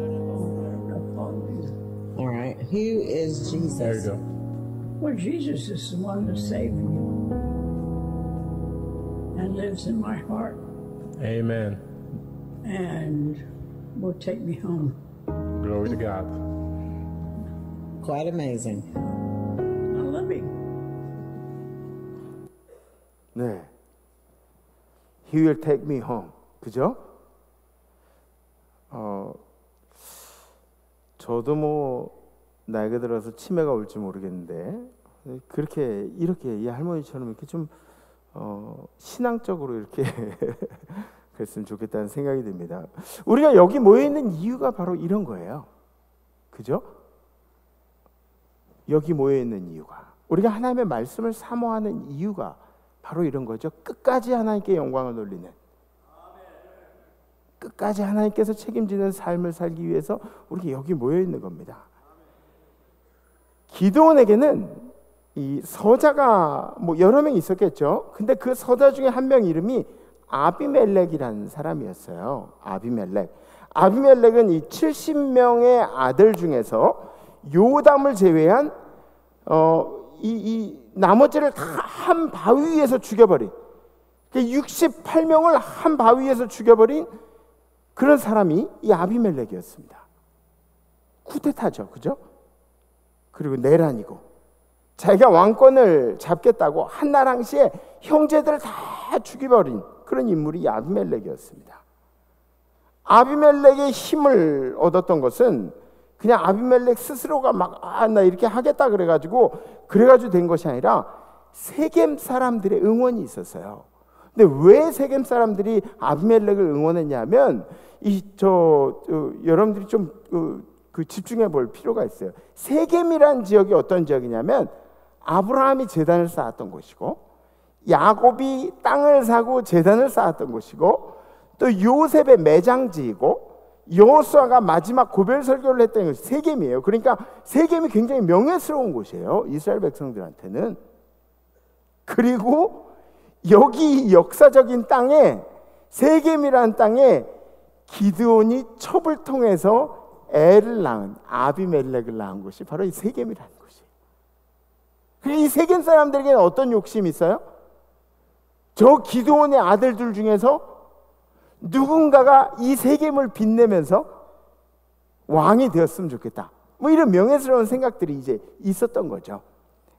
All right. Who is Jesus? There you go. well, Jesus is the one that saved me and lives in my heart Amen. and will take me home. Glory to God. Quite amazing. I love him. 네. He will take me home. 그죠? 저도 뭐 나이가 들어서 치매가 올지 모르겠는데 그렇게 이렇게 이 할머니처럼 이렇게 좀 신앙적으로 이렇게 그랬으면 좋겠다는 생각이 듭니다. 우리가 여기 모여 있는 이유가 바로 이런 거예요. 그죠? 여기 모여 있는 이유가 우리가 하나님의 말씀을 사모하는 이유가 바로 이런 거죠. 끝까지 하나님께 영광을 돌리는, 끝까지 하나님께서 책임지는 삶을 살기 위해서 우리가 여기 모여 있는 겁니다. 기드온에게는 이 서자가 뭐 여러 명 있었겠죠. 근데 그 서자 중에 한 명 이름이 아비멜렉이라는 사람이었어요. 아비멜렉은 이 70명의 아들 중에서 요담을 제외한 이 나머지를 다 한 바위 위에서 죽여버린, 68명을 한 바위 위에서 죽여버린 그런 사람이 이 아비멜렉이었습니다. 쿠데타죠, 그죠? 그리고 내란이고 자기가 왕권을 잡겠다고 한날 항시에 형제들을 다 죽여버린 그런 인물이 이 아비멜렉이었습니다. 아비멜렉의 힘을 얻었던 것은 그냥 아비멜렉 스스로가 막 나 이렇게 하겠다 그래가지고 된 것이 아니라 세겜 사람들의 응원이 있었어요. 근데 왜 세겜 사람들이 아비멜렉을 응원했냐면 여러분들이 좀 집중해 볼 필요가 있어요. 세겜이란 지역이 어떤 지역이냐면 아브라함이 제단을 쌓았던 곳이고 야곱이 땅을 사고 제단을 쌓았던 곳이고 또 요셉의 매장지이고 여호수아가 마지막 고별 설교를 했던 것이 세겜이에요. 그러니까 세겜이 굉장히 명예스러운 곳이에요, 이스라엘 백성들한테는. 그리고 여기 역사적인 땅에, 세겜이라는 땅에 기드온이 첩을 통해서 애를 낳은, 아비멜렉을 낳은 곳이 바로 이 세겜이라는 곳이에요. 이 세겜 사람들에게는 어떤 욕심이 있어요? 저 기드온의 아들들 중에서 누군가가 이 세겜을 빛내면서 왕이 되었으면 좋겠다, 뭐 이런 명예스러운 생각들이 이제 있었던 거죠.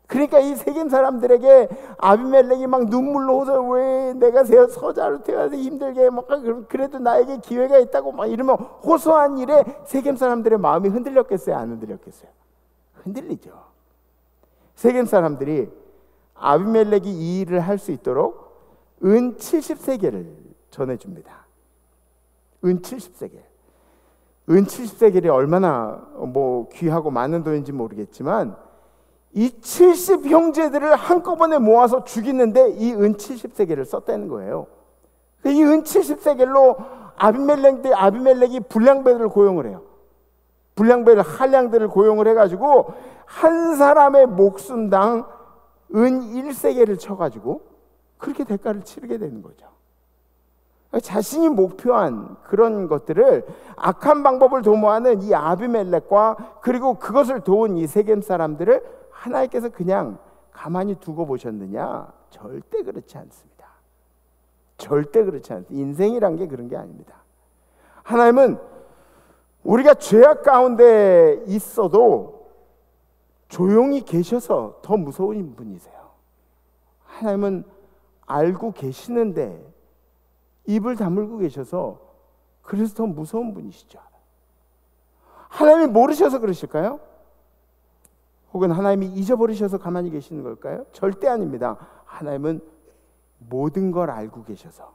그러니까 이 세겜 사람들에게 아비멜렉이 막 눈물로 호소, 왜 내가 서자로 태어나서 힘들게 막 그래도 나에게 기회가 있다고 막 이러면 호소한 일에 세겜 사람들의 마음이 흔들렸겠어요, 안 흔들렸겠어요? 흔들리죠. 세겜 사람들이 아비멜렉이 이 일을 할 수 있도록 은 70세겔을 전해줍니다. 은 70세겔. 은 70세겔이 얼마나 뭐 귀하고 많은 돈인지 모르겠지만 이 70 형제들을 한꺼번에 모아서 죽이는데 이 은 70세겔을 썼다는 거예요. 이 은 70세겔로 아비멜렉이 불량배들을 고용을 해요. 불량배들, 한량들을 고용을 해가지고 한 사람의 목숨당 은 1세겔을 쳐가지고 그렇게 대가를 치르게 되는 거죠. 자신이 목표한 그런 것들을, 악한 방법을 도모하는 이 아비멜렉과 그리고 그것을 도운 이 세겜 사람들을 하나님께서 그냥 가만히 두고 보셨느냐? 절대 그렇지 않습니다. 절대 그렇지 않습니다. 인생이란 게 그런 게 아닙니다. 하나님은 우리가 죄악 가운데 있어도 조용히 계셔서 더 무서운 분이세요. 하나님은 알고 계시는데 입을 다물고 계셔서 그래서 더 무서운 분이시죠. 하나님이 모르셔서 그러실까요? 혹은 하나님이 잊어버리셔서 가만히 계시는 걸까요? 절대 아닙니다. 하나님은 모든 걸 알고 계셔서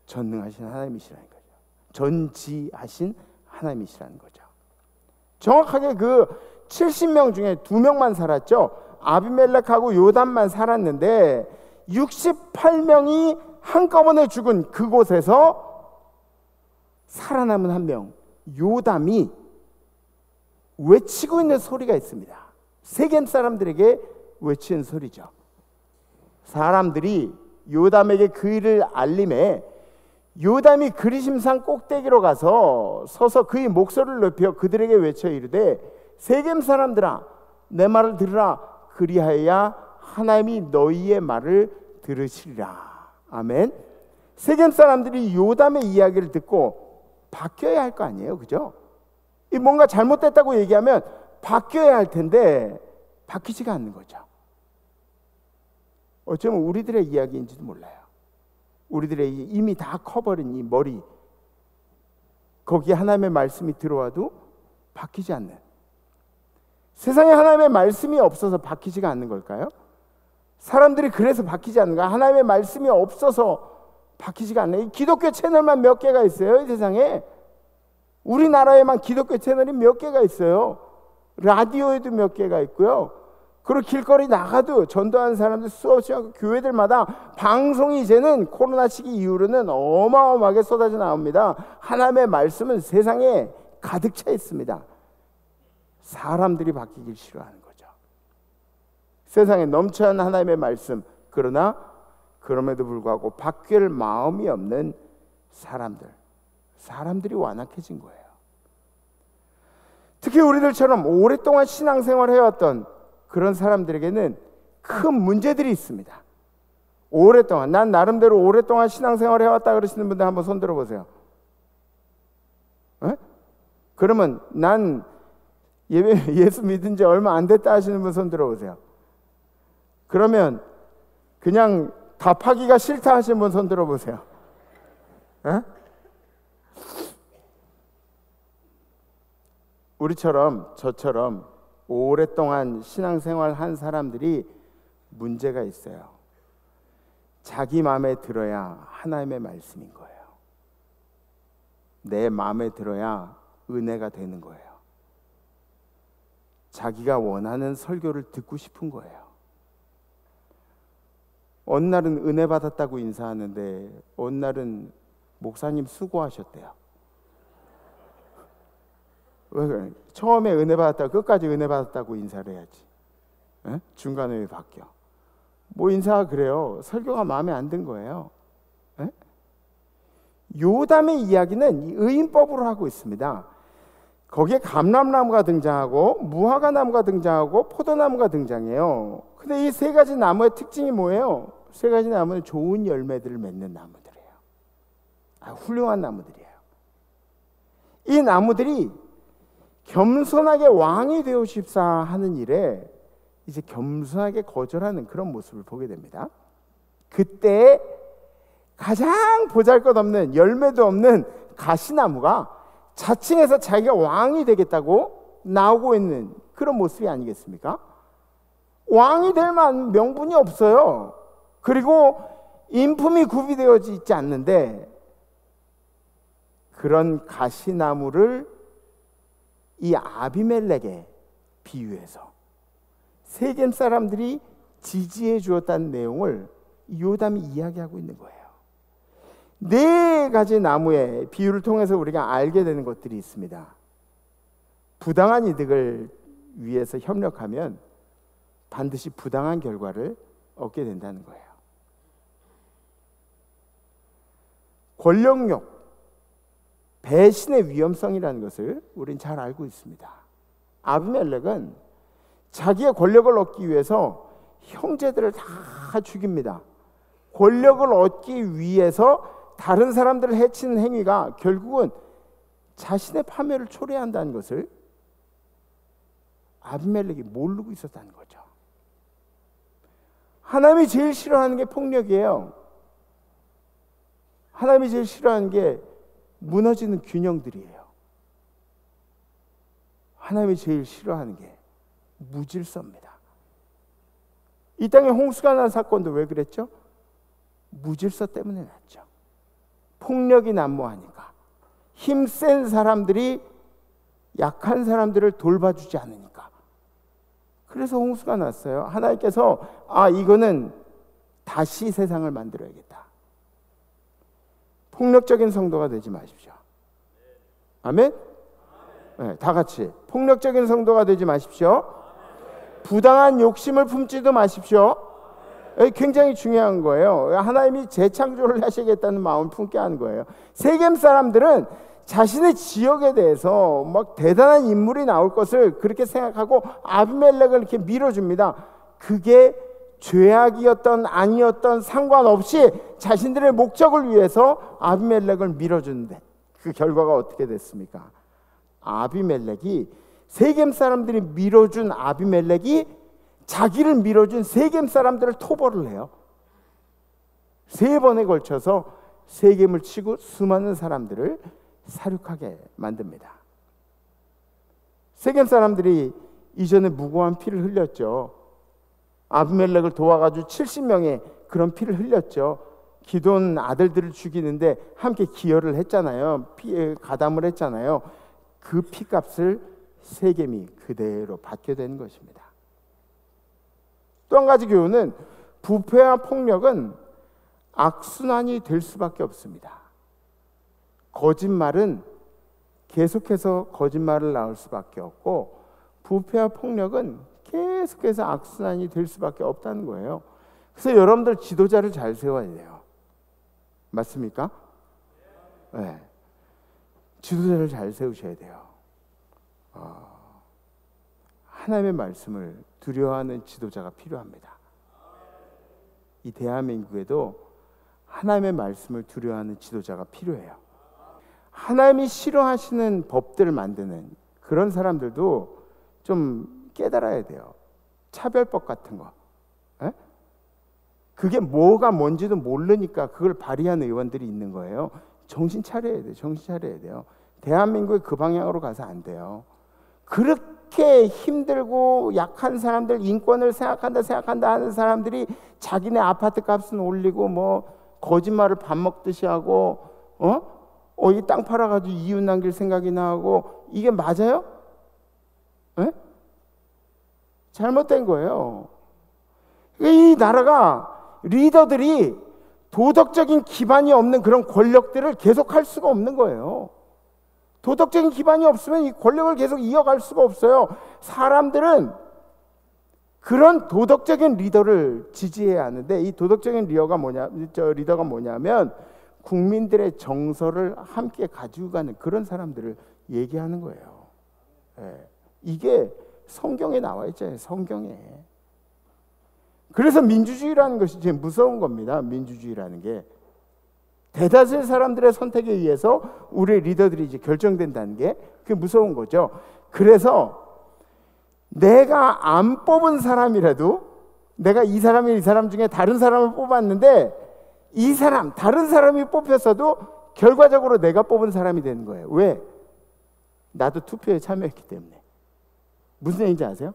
전능하신 하나님이시라는 거죠. 전지하신 하나님이시라는 거죠. 정확하게 그 70명 중에 2명만 살았죠. 아비멜렉하고 요담만 살았는데 68명이 한꺼번에 죽은 그곳에서 살아남은 한 명, 요담이 외치고 있는 소리가 있습니다. 세겜 사람들에게 외치는 소리죠. 사람들이 요담에게 그 일을 알림해 요담이 그리심산 꼭대기로 가서 서서 그의 목소리를 높여 그들에게 외쳐 이르되 세겜 사람들아 내 말을 들으라. 그리하여야 하나님이 너희의 말을 들으시리라. 아멘. 세겜 사람들이 요담의 이야기를 듣고 바뀌어야 할 거 아니에요, 그죠? 이 뭔가 잘못됐다고 얘기하면 바뀌어야 할 텐데 바뀌지가 않는 거죠. 어쩌면 우리들의 이야기인지도 몰라요. 우리들의 이미 다 커버린 이 머리, 거기에 하나님의 말씀이 들어와도 바뀌지 않는, 세상에 하나님의 말씀이 없어서 바뀌지가 않는 걸까요? 사람들이 그래서 바뀌지 않는가? 하나님의 말씀이 없어서 바뀌지가 않네. 기독교 채널만 몇 개가 있어요, 이 세상에. 우리나라에만 기독교 채널이 몇 개가 있어요. 라디오에도 몇 개가 있고요. 그리고 길거리 나가도 전도하는 사람들 수없이 하고 교회들마다 방송이 이제는 코로나 시기 이후로는 어마어마하게 쏟아져 나옵니다. 하나님의 말씀은 세상에 가득 차 있습니다. 사람들이 바뀌길 싫어하는 거죠. 세상에 넘쳐난 하나님의 말씀, 그러나 그럼에도 불구하고 바뀔 마음이 없는 사람들이 완악해진 거예요. 특히 우리들처럼 오랫동안 신앙생활을 해왔던 그런 사람들에게는 큰 문제들이 있습니다. 오랫동안, 난 나름대로 오랫동안 신앙생활을 해왔다 그러시는 분들 한번 손 들어보세요. 에? 그러면 난 예수 믿은 지 얼마 안 됐다 하시는 분 손 들어보세요. 그러면 그냥 답하기가 싫다 하시는 분 손 들어보세요. 에? 우리처럼 저처럼 오랫동안 신앙생활 한 사람들이 문제가 있어요. 자기 마음에 들어야 하나님의 말씀인 거예요. 내 마음에 들어야 은혜가 되는 거예요. 자기가 원하는 설교를 듣고 싶은 거예요. 어느 날은 은혜 받았다고 인사하는데 어느 날은 목사님 수고하셨대요. 왜 그래? 처음에 은혜 받았다고 끝까지 은혜 받았다고 인사를 해야지. 에? 중간에 왜 바뀌어? 뭐 인사가 그래요. 설교가 마음에 안 든 거예요. 에? 요담의 이야기는 의인법으로 하고 있습니다. 거기에 감람나무가 등장하고 무화과나무가 등장하고 포도나무가 등장해요. 근데 이 세 가지 나무의 특징이 뭐예요? 세 가지 나무는 좋은 열매들을 맺는 나무들이에요. 훌륭한 나무들이에요. 이 나무들이 겸손하게 왕이 되오십사 하는 일에 이제 겸손하게 거절하는 그런 모습을 보게 됩니다. 그때 가장 보잘것없는 열매도 없는 가시나무가 자칭해서 자기가 왕이 되겠다고 나오고 있는 그런 모습이 아니겠습니까? 왕이 될 만한 명분이 없어요. 그리고 인품이 구비되어 있지 않는데 그런 가시나무를 이 아비멜렉에 비유해서 세겜 사람들이 지지해 주었다는 내용을 요담이 이야기하고 있는 거예요. 네 가지 나무의 비유를 통해서 우리가 알게 되는 것들이 있습니다. 부당한 이득을 위해서 협력하면 반드시 부당한 결과를 얻게 된다는 거예요. 권력욕, 배신의 위험성이라는 것을 우린 잘 알고 있습니다. 아비멜렉은 자기의 권력을 얻기 위해서 형제들을 다 죽입니다. 권력을 얻기 위해서 다른 사람들을 해치는 행위가 결국은 자신의 파멸을 초래한다는 것을 아비멜렉이 모르고 있었다는 거죠. 하나님이 제일 싫어하는 게 폭력이에요. 하나님이 제일 싫어하는 게 무너지는 균형들이에요. 하나님이 제일 싫어하는 게 무질서입니다. 이 땅에 홍수가 난 사건도 왜 그랬죠? 무질서 때문에 났죠. 폭력이 난무하니까, 힘센 사람들이 약한 사람들을 돌봐주지 않으니까. 그래서 홍수가 났어요. 하나님께서 이거는 다시 세상을 만들어야겠다. 폭력적인 성도가 되지 마십시오. 아멘? 네, 다 같이 폭력적인 성도가 되지 마십시오. 부당한 욕심을 품지도 마십시오. 굉장히 중요한 거예요. 하나님이 재창조를 하시겠다는 마음을 품게 하는 거예요. 세겜 사람들은 자신의 지역에 대해서 막 대단한 인물이 나올 것을 그렇게 생각하고 아비멜렉을 이렇게 밀어줍니다. 그게 죄악이었던 아니었던 상관없이 자신들의 목적을 위해서 아비멜렉을 밀어주는데, 그 결과가 어떻게 됐습니까? 아비멜렉이, 세겜 사람들이 밀어준 아비멜렉이 자기를 밀어준 세겜 사람들을 토벌을 해요. 3번에 걸쳐서 세겜을 치고 수많은 사람들을 사륙하게 만듭니다. 세겜 사람들이 이전에 무고한 피를 흘렸죠. 아비멜렉을 도와가지고 70명의 그런 피를 흘렸죠. 기돈 아들들을 죽이는데 함께 기여를 했잖아요. 피에 가담을 했잖아요. 그 피값을 세겜이 그대로 받게 된 것입니다. 또 한 가지 교훈은, 부패와 폭력은 악순환이 될 수밖에 없습니다. 거짓말은 계속해서 거짓말을 낳을 수밖에 없고, 부패와 폭력은 계속해서 악순환이 될 수밖에 없다는 거예요. 그래서 여러분들 지도자를 잘 세워야 돼요. 맞습니까? 네. 지도자를 잘 세우셔야 돼요. 하나님의 말씀을 두려워하는 지도자가 필요합니다. 이 대한민국에도 하나님의 말씀을 두려워하는 지도자가 필요해요. 하나님이 싫어하시는 법들을 만드는 그런 사람들도 좀 깨달아야 돼요. 차별법 같은 거. 에? 그게 뭐가 뭔지도 모르니까 그걸 발의한 의원들이 있는 거예요. 정신 차려야 돼요. 정신 차려야 돼요. 대한민국이 그 방향으로 가서 안 돼요. 그렇게 힘들고 약한 사람들, 인권을 생각한다 하는 사람들이 자기네 아파트 값은 올리고 뭐 거짓말을 밥 먹듯이 하고 이 땅 팔아가지고 이웃 남길 생각이나 하고, 이게 맞아요? 에? 잘못된 거예요. 이 나라가 리더들이 도덕적인 기반이 없는 그런 권력들을 계속 할 수가 없는 거예요. 도덕적인 기반이 없으면 이 권력을 계속 이어갈 수가 없어요. 사람들은 그런 도덕적인 리더를 지지해야 하는데, 이 도덕적인 리더가 뭐냐면 국민들의 정서를 함께 가지고 가는 그런 사람들을 얘기하는 거예요. 예. 이게 성경에 나와 있잖아요. 성경에. 그래서 민주주의라는 것이 제일 무서운 겁니다. 민주주의라는 게 대다수의 사람들의 선택에 의해서 우리 리더들이 이제 결정된다는 게 그게 무서운 거죠. 그래서 내가 안 뽑은 사람이라도, 내가 이 사람 중에 다른 사람을 뽑았는데 다른 사람이 뽑혔어도 결과적으로 내가 뽑은 사람이 되는 거예요. 왜? 나도 투표에 참여했기 때문에. 무슨 얘기인지 아세요?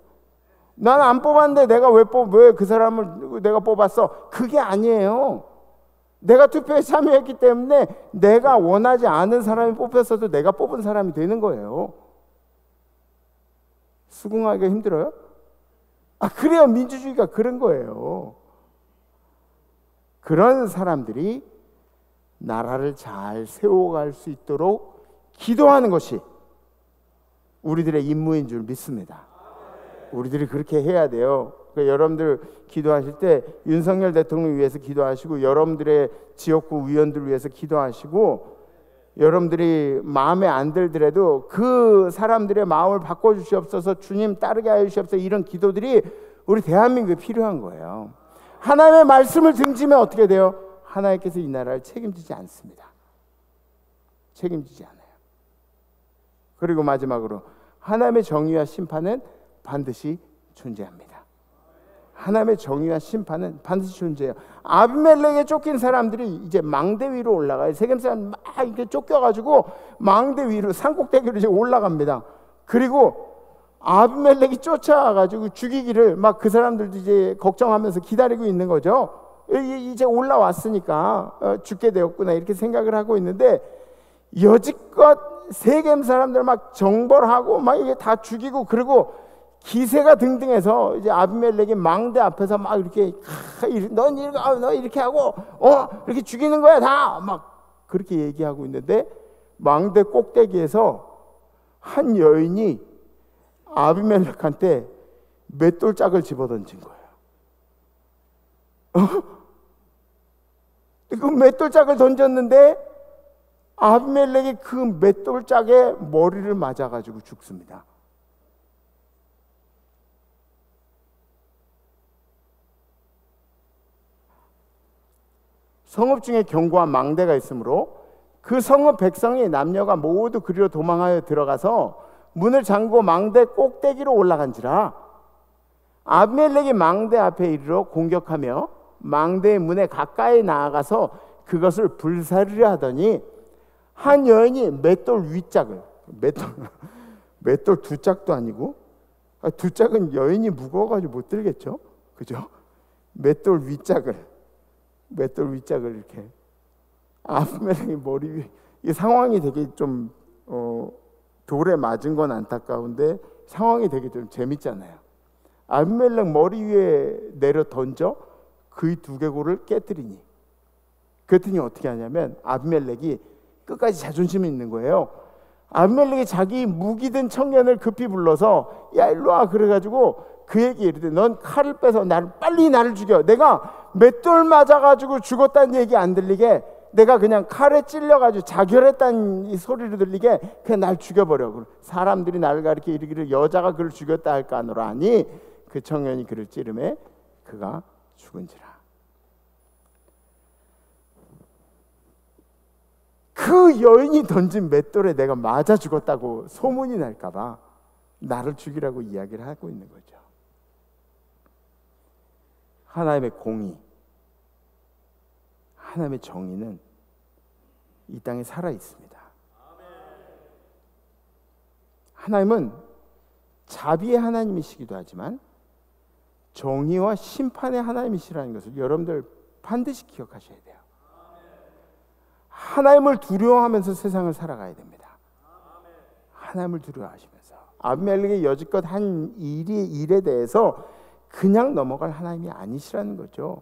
나는 안 뽑았는데 내가 왜 그 사람을 내가 뽑았어? 그게 아니에요. 내가 투표에 참여했기 때문에 내가 원하지 않은 사람이 뽑혔어도 내가 뽑은 사람이 되는 거예요. 수긍하기가 힘들어요? 그래요. 민주주의가 그런 거예요. 그런 사람들이 나라를 잘 세워갈 수 있도록 기도하는 것이 우리들의 임무인 줄 믿습니다. 우리들이 그렇게 해야 돼요. 그러니까 여러분들 기도하실 때 윤석열 대통령 위해서 기도하시고, 여러분들의 지역구 의원들 위해서 기도하시고, 여러분들이 마음에 안 들더라도 그 사람들의 마음을 바꿔주시옵소서, 주님 따르게 하여 주시옵소서, 이런 기도들이 우리 대한민국에 필요한 거예요. 하나님의 말씀을 등지면 어떻게 돼요? 하나님께서 이 나라를 책임지지 않습니다. 책임지지 않아요. 그리고 마지막으로 하나님의 정의와 심판은 반드시 존재합니다. 하나님의 정의와 심판은 반드시 존재해요. 아비멜렉에 쫓긴 사람들이 이제 망대 위로 올라가요. 세겜 사람 막 이렇게 쫓겨가지고 망대 위로, 산꼭대기로 이제 올라갑니다. 그리고 아비멜렉이 쫓아와가지고 죽이기를 막 그 사람들도 이제 걱정하면서 기다리고 있는 거죠. 이제 올라왔으니까 죽게 되었구나 이렇게 생각을 하고 있는데 여지껏 세겜 사람들 막 정벌하고 막 이게 다 죽이고 그리고 기세가 등등해서 이제 아비멜렉이 망대 앞에서 막 이렇게 넌 이렇게 하고 이렇게 죽이는 거야 다 막 그렇게 얘기하고 있는데 망대 꼭대기에서 한 여인이 아비멜렉한테 맷돌짝을 집어던진 거예요. 그 맷돌짝을 던졌는데 아비멜렉이 그 맷돌짝에 머리를 맞아가지고 죽습니다. 성읍 중에 견고한 망대가 있으므로 그 성읍 백성이 남녀가 모두 그리로 도망하여 들어가서 문을 잠그고 망대 꼭대기로 올라간지라. 아비멜렉이 망대 앞에 이르러 공격하며 망대의 문에 가까이 나아가서 그것을 불사르려 하더니 한 여인이 맷돌 윗짝을 맷돌 두 짝도 아니고 두 짝은 여인이 무거워가지고 못 들겠죠, 그죠? 맷돌 윗짝을 이렇게 아비멜렉의 머리 위에 이 상황이 되게 좀 돌에 맞은 건 안타까운데 상황이 되게 좀 재밌잖아요. 아비멜렉 머리 위에 내려 던져 그의 두개골을 깨뜨리니 그랬더니 어떻게 하냐면 아비멜렉이 끝까지 자존심이 있는 거예요. 아비멜렉이 자기 무기 든 청년을 급히 불러서 야 일로 와 그래가지고 그에게 이르되 넌 칼을 빼서 빨리 나를 죽여. 내가 맷돌 맞아가지고 죽었다는 얘기 안 들리게 내가 그냥 칼에 찔려가지고 자결했다는 이 소리를 들리게 그냥 날 죽여버려. 사람들이 나를 가리켜 이르기를 여자가 그를 죽였다 할까 하노라 하니 그 청년이 그를 찌르매 그가 죽은지라. 그 여인이 던진 맷돌에 내가 맞아 죽었다고 소문이 날까봐 나를 죽이라고 이야기를 하고 있는 거죠. 하나님의 공의, 하나님의 정의는 이 땅에 살아 있습니다. 하나님은 자비의 하나님이시기도 하지만 정의와 심판의 하나님이시라는 것을 여러분들 반드시 기억하셔야 돼요. 하나님을 두려워하면서 세상을 살아가야 됩니다. 하나님을 두려워하시면서 아비멜렉이 여지껏 한 일에 대해서 그냥 넘어갈 하나님이 아니시라는 거죠.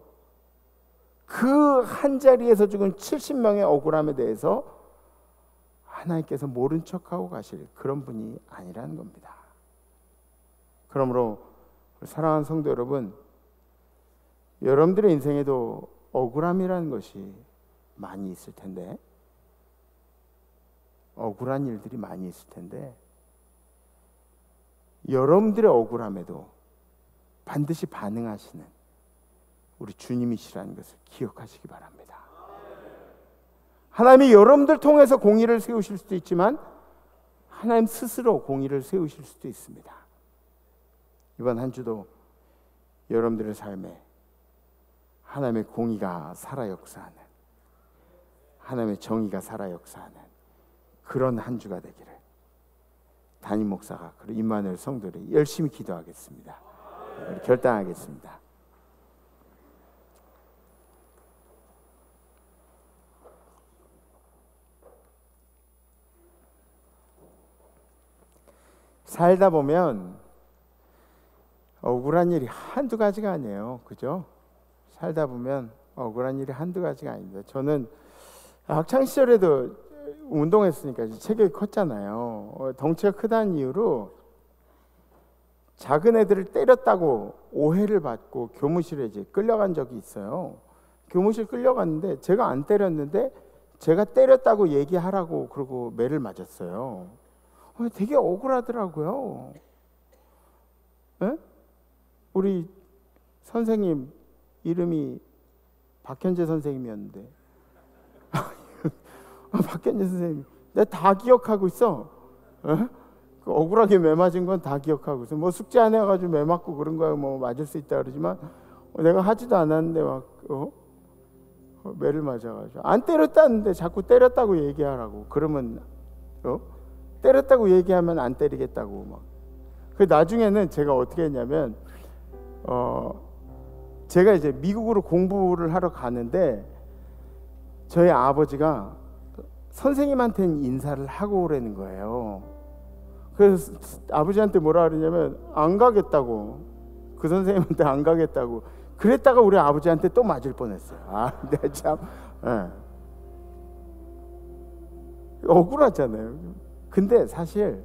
그 한 자리에서 죽은 70명의 억울함에 대해서 하나님께서 모른 척하고 가실 그런 분이 아니라는 겁니다. 그러므로 사랑하는 성도 여러분, 여러분들의 인생에도 억울함이라는 것이 많이 있을 텐데, 억울한 일들이 많이 있을 텐데, 여러분들의 억울함에도 반드시 반응하시는 우리 주님이시라는 것을 기억하시기 바랍니다. 하나님이 여러분들 통해서 공의를 세우실 수도 있지만 하나님 스스로 공의를 세우실 수도 있습니다. 이번 한 주도 여러분들의 삶에 하나님의 공의가 살아 역사하는, 하나님의 정의가 살아 역사하는 그런 한 주가 되기를 담임 목사가 그리고 임마누엘 성도들이 열심히 기도하겠습니다. 결단하겠습니다. 살다 보면 억울한 일이 한두 가지가 아니에요. 그죠? 살다 보면 억울한 일이 한두 가지가 아닙니다. 저는 학창시절에도 운동했으니까 체격이 컸잖아요. 덩치가 크다는 이유로 작은 애들을 때렸다고 오해를 받고 교무실에 이제 끌려간 적이 있어요. 교무실 끌려갔는데 제가 안 때렸는데 제가 때렸다고 얘기하라고 그러고 매를 맞았어요. 되게 억울하더라고요. 에? 우리 선생님 이름이 박현재 선생님이었는데 박현재 선생님 내가 다 기억하고 있어. 에? 그 억울하게 매 맞은 건 다 기억하고 있어. 뭐 숙제 안 해가지고 매 맞고 그런 거야 뭐 맞을 수 있다 그러지만 내가 하지도 않았는데 막 매를 맞아가지고 안 때렸다는데 자꾸 때렸다고 얘기하라고. 그러면 때렸다고 얘기하면 안 때리겠다고 막. 그 나중에는 제가 어떻게 했냐면 제가 이제 미국으로 공부를 하러 가는데 저희 아버지가 선생님한테는 인사를 하고 오라는 거예요. 그래서 아버지한테 뭐라 그러냐면 안 가겠다고, 그 선생님한테 안 가겠다고. 그랬다가 우리 아버지한테 또 맞을 뻔했어요. 아, 내가 참 억울하잖아요. 근데 사실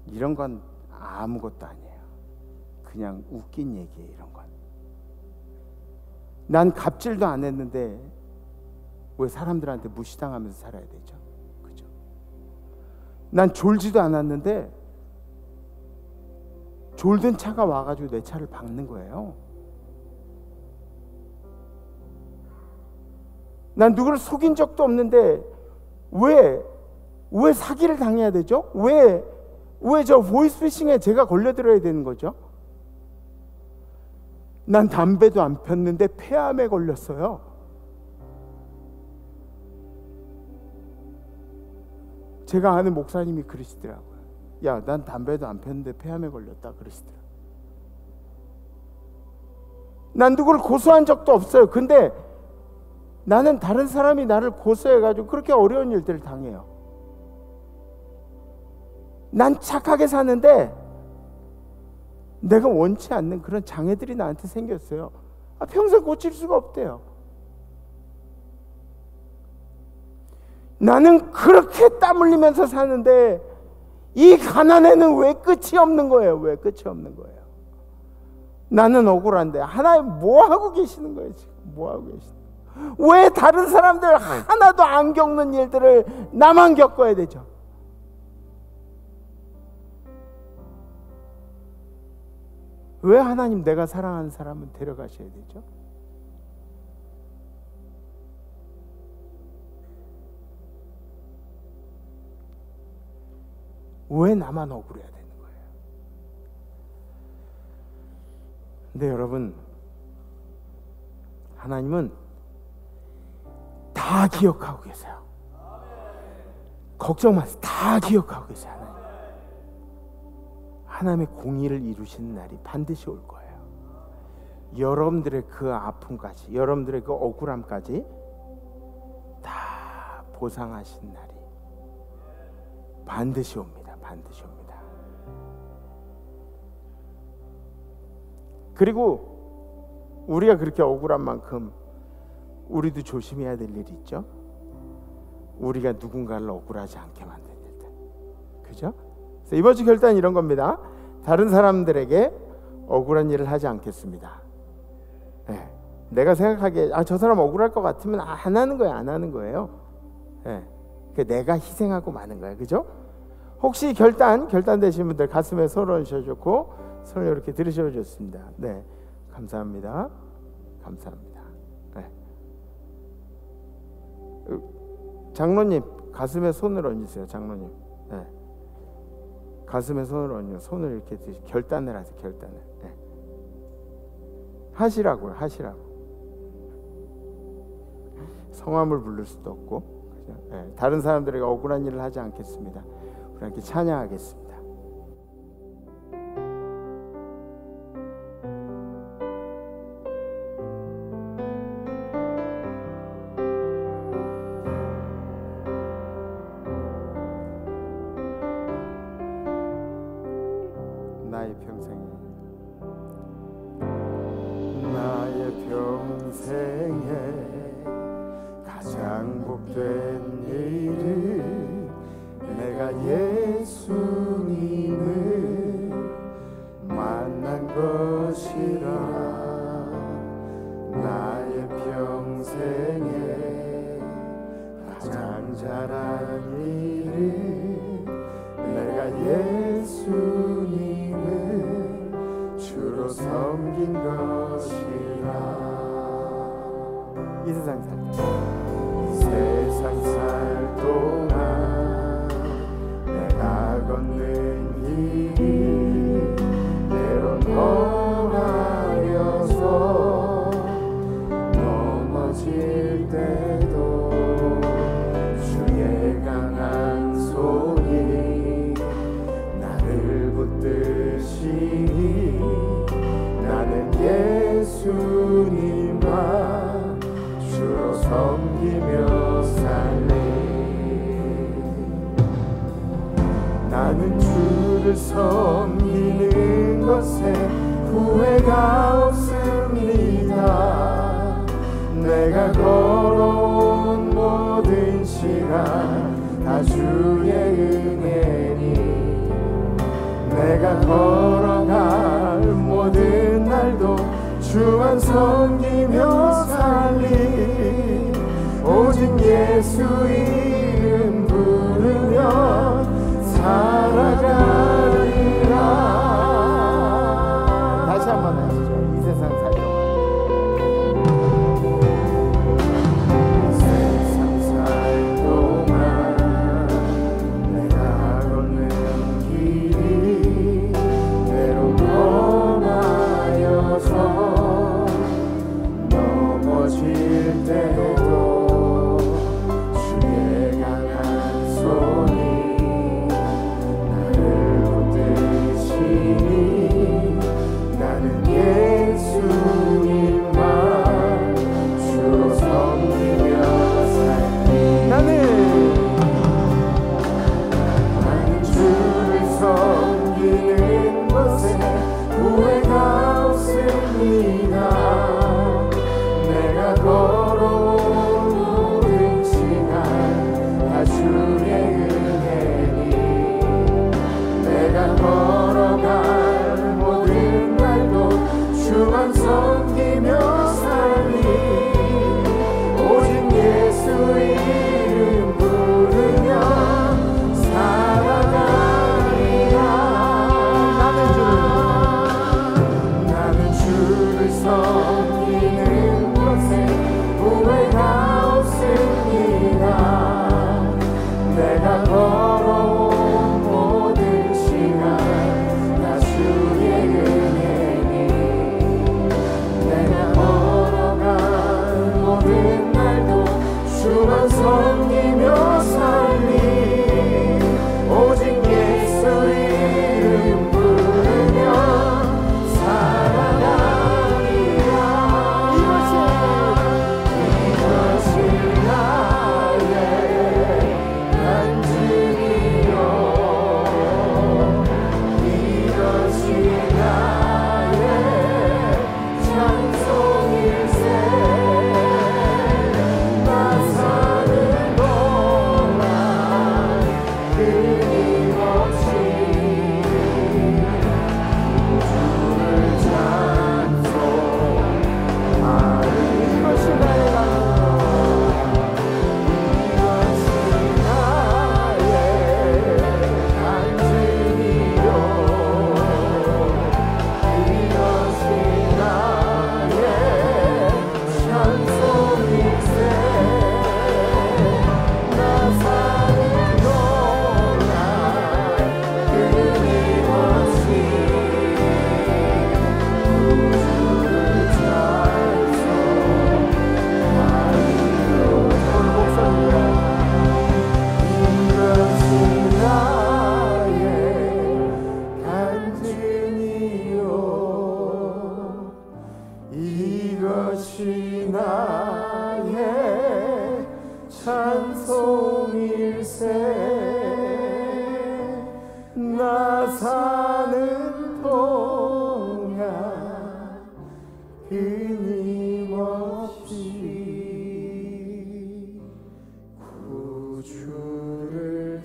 이런 건 아무것도 아니에요. 그냥 웃긴 얘기예요. 이런 건. 난 갑질도 안 했는데 왜 사람들한테 무시당하면서 살아야 되죠? 그죠? 난 졸지도 않았는데 졸던 차가 와가지고 내 차를 박는 거예요. 난 누구를 속인 적도 없는데 왜 사기를 당해야 되죠? 왜 저 보이스피싱에 제가 걸려들어야 되는 거죠? 난 담배도 안 폈는데 폐암에 걸렸어요. 제가 아는 목사님이 그러시더라고요. 야, 난 담배도 안 폈는데 폐암에 걸렸다 그러시더라고요. 난 누구를 고소한 적도 없어요. 근데 나는 다른 사람이 나를 고소해가지고 그렇게 어려운 일들을 당해요. 난 착하게 사는데 내가 원치 않는 그런 장애들이 나한테 생겼어요. 평생 고칠 수가 없대요. 나는 그렇게 땀 흘리면서 사는데 이 가난에는 왜 끝이 없는 거예요? 왜 끝이 없는 거예요? 나는 억울한데 하나님 뭐 하고 계시는 거예요? 지금 뭐 하고 계시는 거예요? 왜 다른 사람들 하나도 안 겪는 일들을 나만 겪어야 되죠? 왜 하나님 내가 사랑하는 사람은 데려가셔야 되죠? 왜 나만 억울해야 되는 거예요? 근데 여러분, 하나님은 다 기억하고 계세요. 걱정 마세요. 다 기억하고 계세요. 하나님의 공의를 이루시는 날이 반드시 올 거예요. 여러분들의 그 아픔까지, 여러분들의 그 억울함까지 다 보상하신 날이 반드시 옵니다. 반드시 옵니다. 그리고 우리가 그렇게 억울한 만큼 우리도 조심해야 될 일이 있죠. 우리가 누군가를 억울하지 않게 만드는 일들, 그죠? 그래서 이번 주 결단은 이런 겁니다. 다른 사람들에게 억울한 일을 하지 않겠습니다. 네. 내가 생각하기에 저 사람 억울할 것 같으면 안 하는 거예요. 안 하는 거예요. 네. 그러니까 내가 희생하고 마는 거예요. 그죠? 혹시 결단 되신 분들 가슴에 손을 얹으셔주고 손을 이렇게 들으셔도 좋습니다. 네, 감사합니다. 감사합니다. 네. 장로님 가슴에 손을 얹으세요. 장로님. 네. 가슴에 손을 얹어 손을 이렇게 결단을 하세요. 결단을. 네. 하시라고요. 하시라고. 성함을 부를 수도 없고, 그죠? 네. 다른 사람들에게 억울한 일을 하지 않겠습니다. 우리 함께 찬양하겠습니다. 나의 평생에 가장 복된 일은 내가 예수님을 만난 것이라. 나의 평생에 가장 잘한 일은 내가 예수님을 주로 섬긴 것이라. 이 세상 살 동안 내가 걷는 길이 때론 험하여서 넘어질 때도 주의 강한 손이 나를 붙드시니 나는 예수 예수님만 주로 섬기며 살리. 나는 주를 섬기는 것에 후회가 없습니다. 내가 걸어온 모든 시간 다 주의 은혜니, 내가 걸어갈 모든 날도 주만 섬기며 살리. 오직 예수 이름 부르며 살아가리라. 다시 한번 하시죠. 이 세상 살 동안 내가 걷는 길이 때로 험하여서 넘어질 때도 주의 강한 손이 나를 붙드시니, 나는 예수님만 주로 섬기며 살리. 나는 주를 섬기는 것에 후회가 없습니다. 내가 걸어온 모든 시간 다 주의 은혜니, 내가 걸어갈 모든 날도 주만 섬기며 살리. 오직 예수 이름 부르며 살아가리라. 나는 주를 섬기는 것에 후회가 없습니다. 내가 걸어온 모든 시간 다 주의 은혜니, 내가 걸어갈 모든 날도 주만 섬기며 살리. 오직 예수 이름 부르며 살아가리라. 이것이 나의 간증이요, 이것이 나의 찬송일세. 나 사는 동안 끊임없이 주를 찬송하리. 이것이 나의 간증이요, 이것이 나의 찬송일세. 나 사는 동안 끊임없이 주를 찬송하리로다. 이것이 나의 간증이요, 이것이 나의 찬송일세. 나 사는 동안 끊임없이 구주를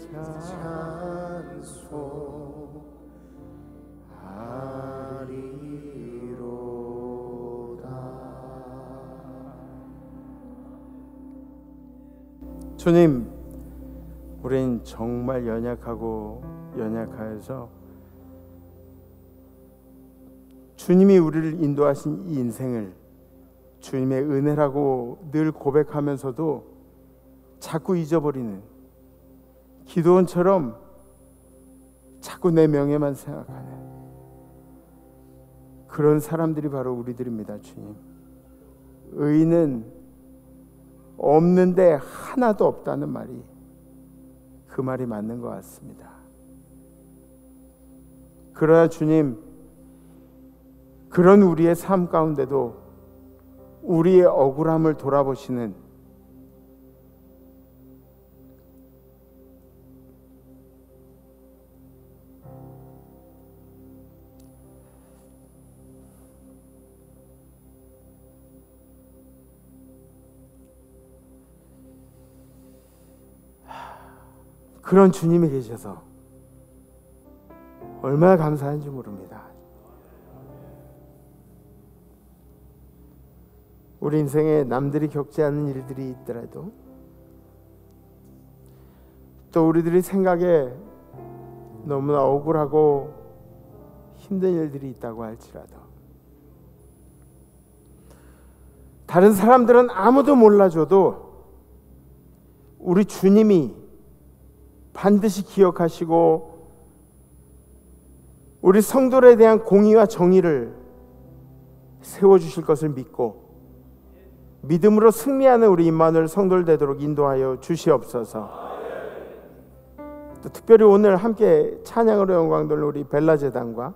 찬송하리로다. 주님, 우린 정말 연약하여서 주님이 우리를 인도하신 이 인생을 주님의 은혜라고 늘 고백하면서도 자꾸 잊어버리는, 기도원처럼 자꾸 내 명예만 생각하는 그런 사람들이 바로 우리들입니다. 주님, 의인은 없는데 하나도 없다는 말이 그 말이 맞는 것 같습니다. 그러나 주님, 그런 우리의 삶 가운데도 우리의 억울함을 돌아보시는 그런 주님이 계셔서 얼마나 감사한지 모릅니다. 우리 인생에 남들이 겪지 않는 일들이 있더라도, 또 우리들이 생각에 너무나 억울하고 힘든 일들이 있다고 할지라도, 다른 사람들은 아무도 몰라줘도 우리 주님이 반드시 기억하시고 우리 성도들에 대한 공의와 정의를 세워주실 것을 믿고 믿음으로 승리하는 우리 임마누엘 성도들 되도록 인도하여 주시옵소서. 또 특별히 오늘 함께 찬양으로 영광 돌릴 우리 벨라재단과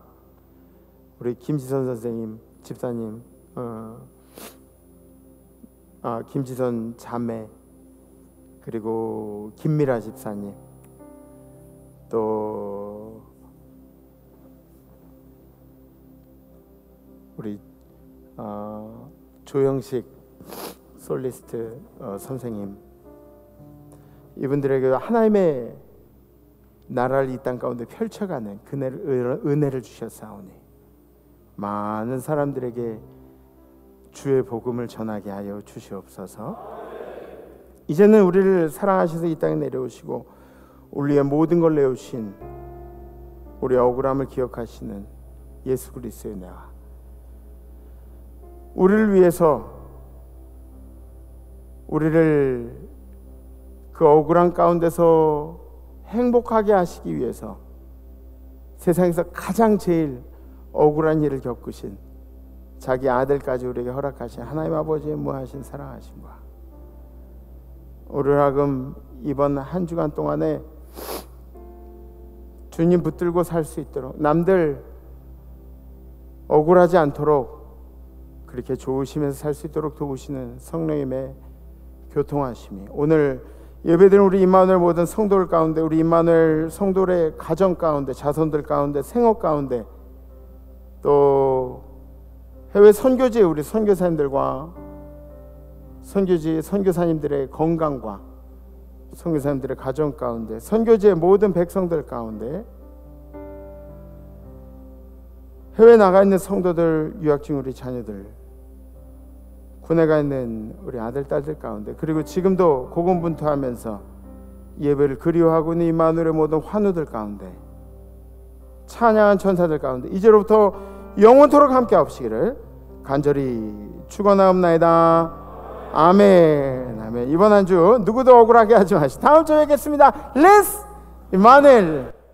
우리 김지선 선생님, 집사님, 김지선 자매, 그리고 김미라 집사님, 또 우리 조영식 솔리스트 선생님, 이분들에게 하나님의 나라를 이 땅 가운데 펼쳐가는 은혜를 주셨사오니 많은 사람들에게 주의 복음을 전하게 하여 주시옵소서. 이제는 우리를 사랑하셔서 이 땅에 내려오시고 우리의 모든 걸 내오신 우리 억울함을 기억하시는 예수 그리스도의 은혜와 우리를 위해서 우리를 그 억울한 가운데서 행복하게 하시기 위해서 세상에서 가장 제일 억울한 일을 겪으신 자기 아들까지 우리에게 허락하신 하나님 아버지의 무하신 사랑하심과 우리를 하금 이번 한 주간 동안에 주님 붙들고 살 수 있도록, 남들 억울하지 않도록 그렇게 좋으시면서 살 수 있도록 도우시는 성령님의 교통하심이 오늘 예배드린 우리 임마누엘 모든 성도들 가운데, 우리 임마누엘 성도들의 가정 가운데, 자손들 가운데, 생업 가운데, 또 해외 선교지의 우리 선교사님들과 선교지 선교사님들의 건강과 선교사님들의 가정 가운데, 선교지의 모든 백성들 가운데, 해외 나가 있는 성도들, 유학 중 우리 자녀들, 군에 가 있는 우리 아들 딸들 가운데, 그리고 지금도 고군분투하면서 예배를 그리워하고 있는 임마누엘의 모든 환우들 가운데, 찬양한 천사들 가운데 이제로부터 영원토록 함께 하옵시기를 간절히 축원하옵나이다. 아멘. 아멘. 이번 한 주 누구도 억울하게 하지 마시고 다음 주에 뵙겠습니다. 레스 임마누엘.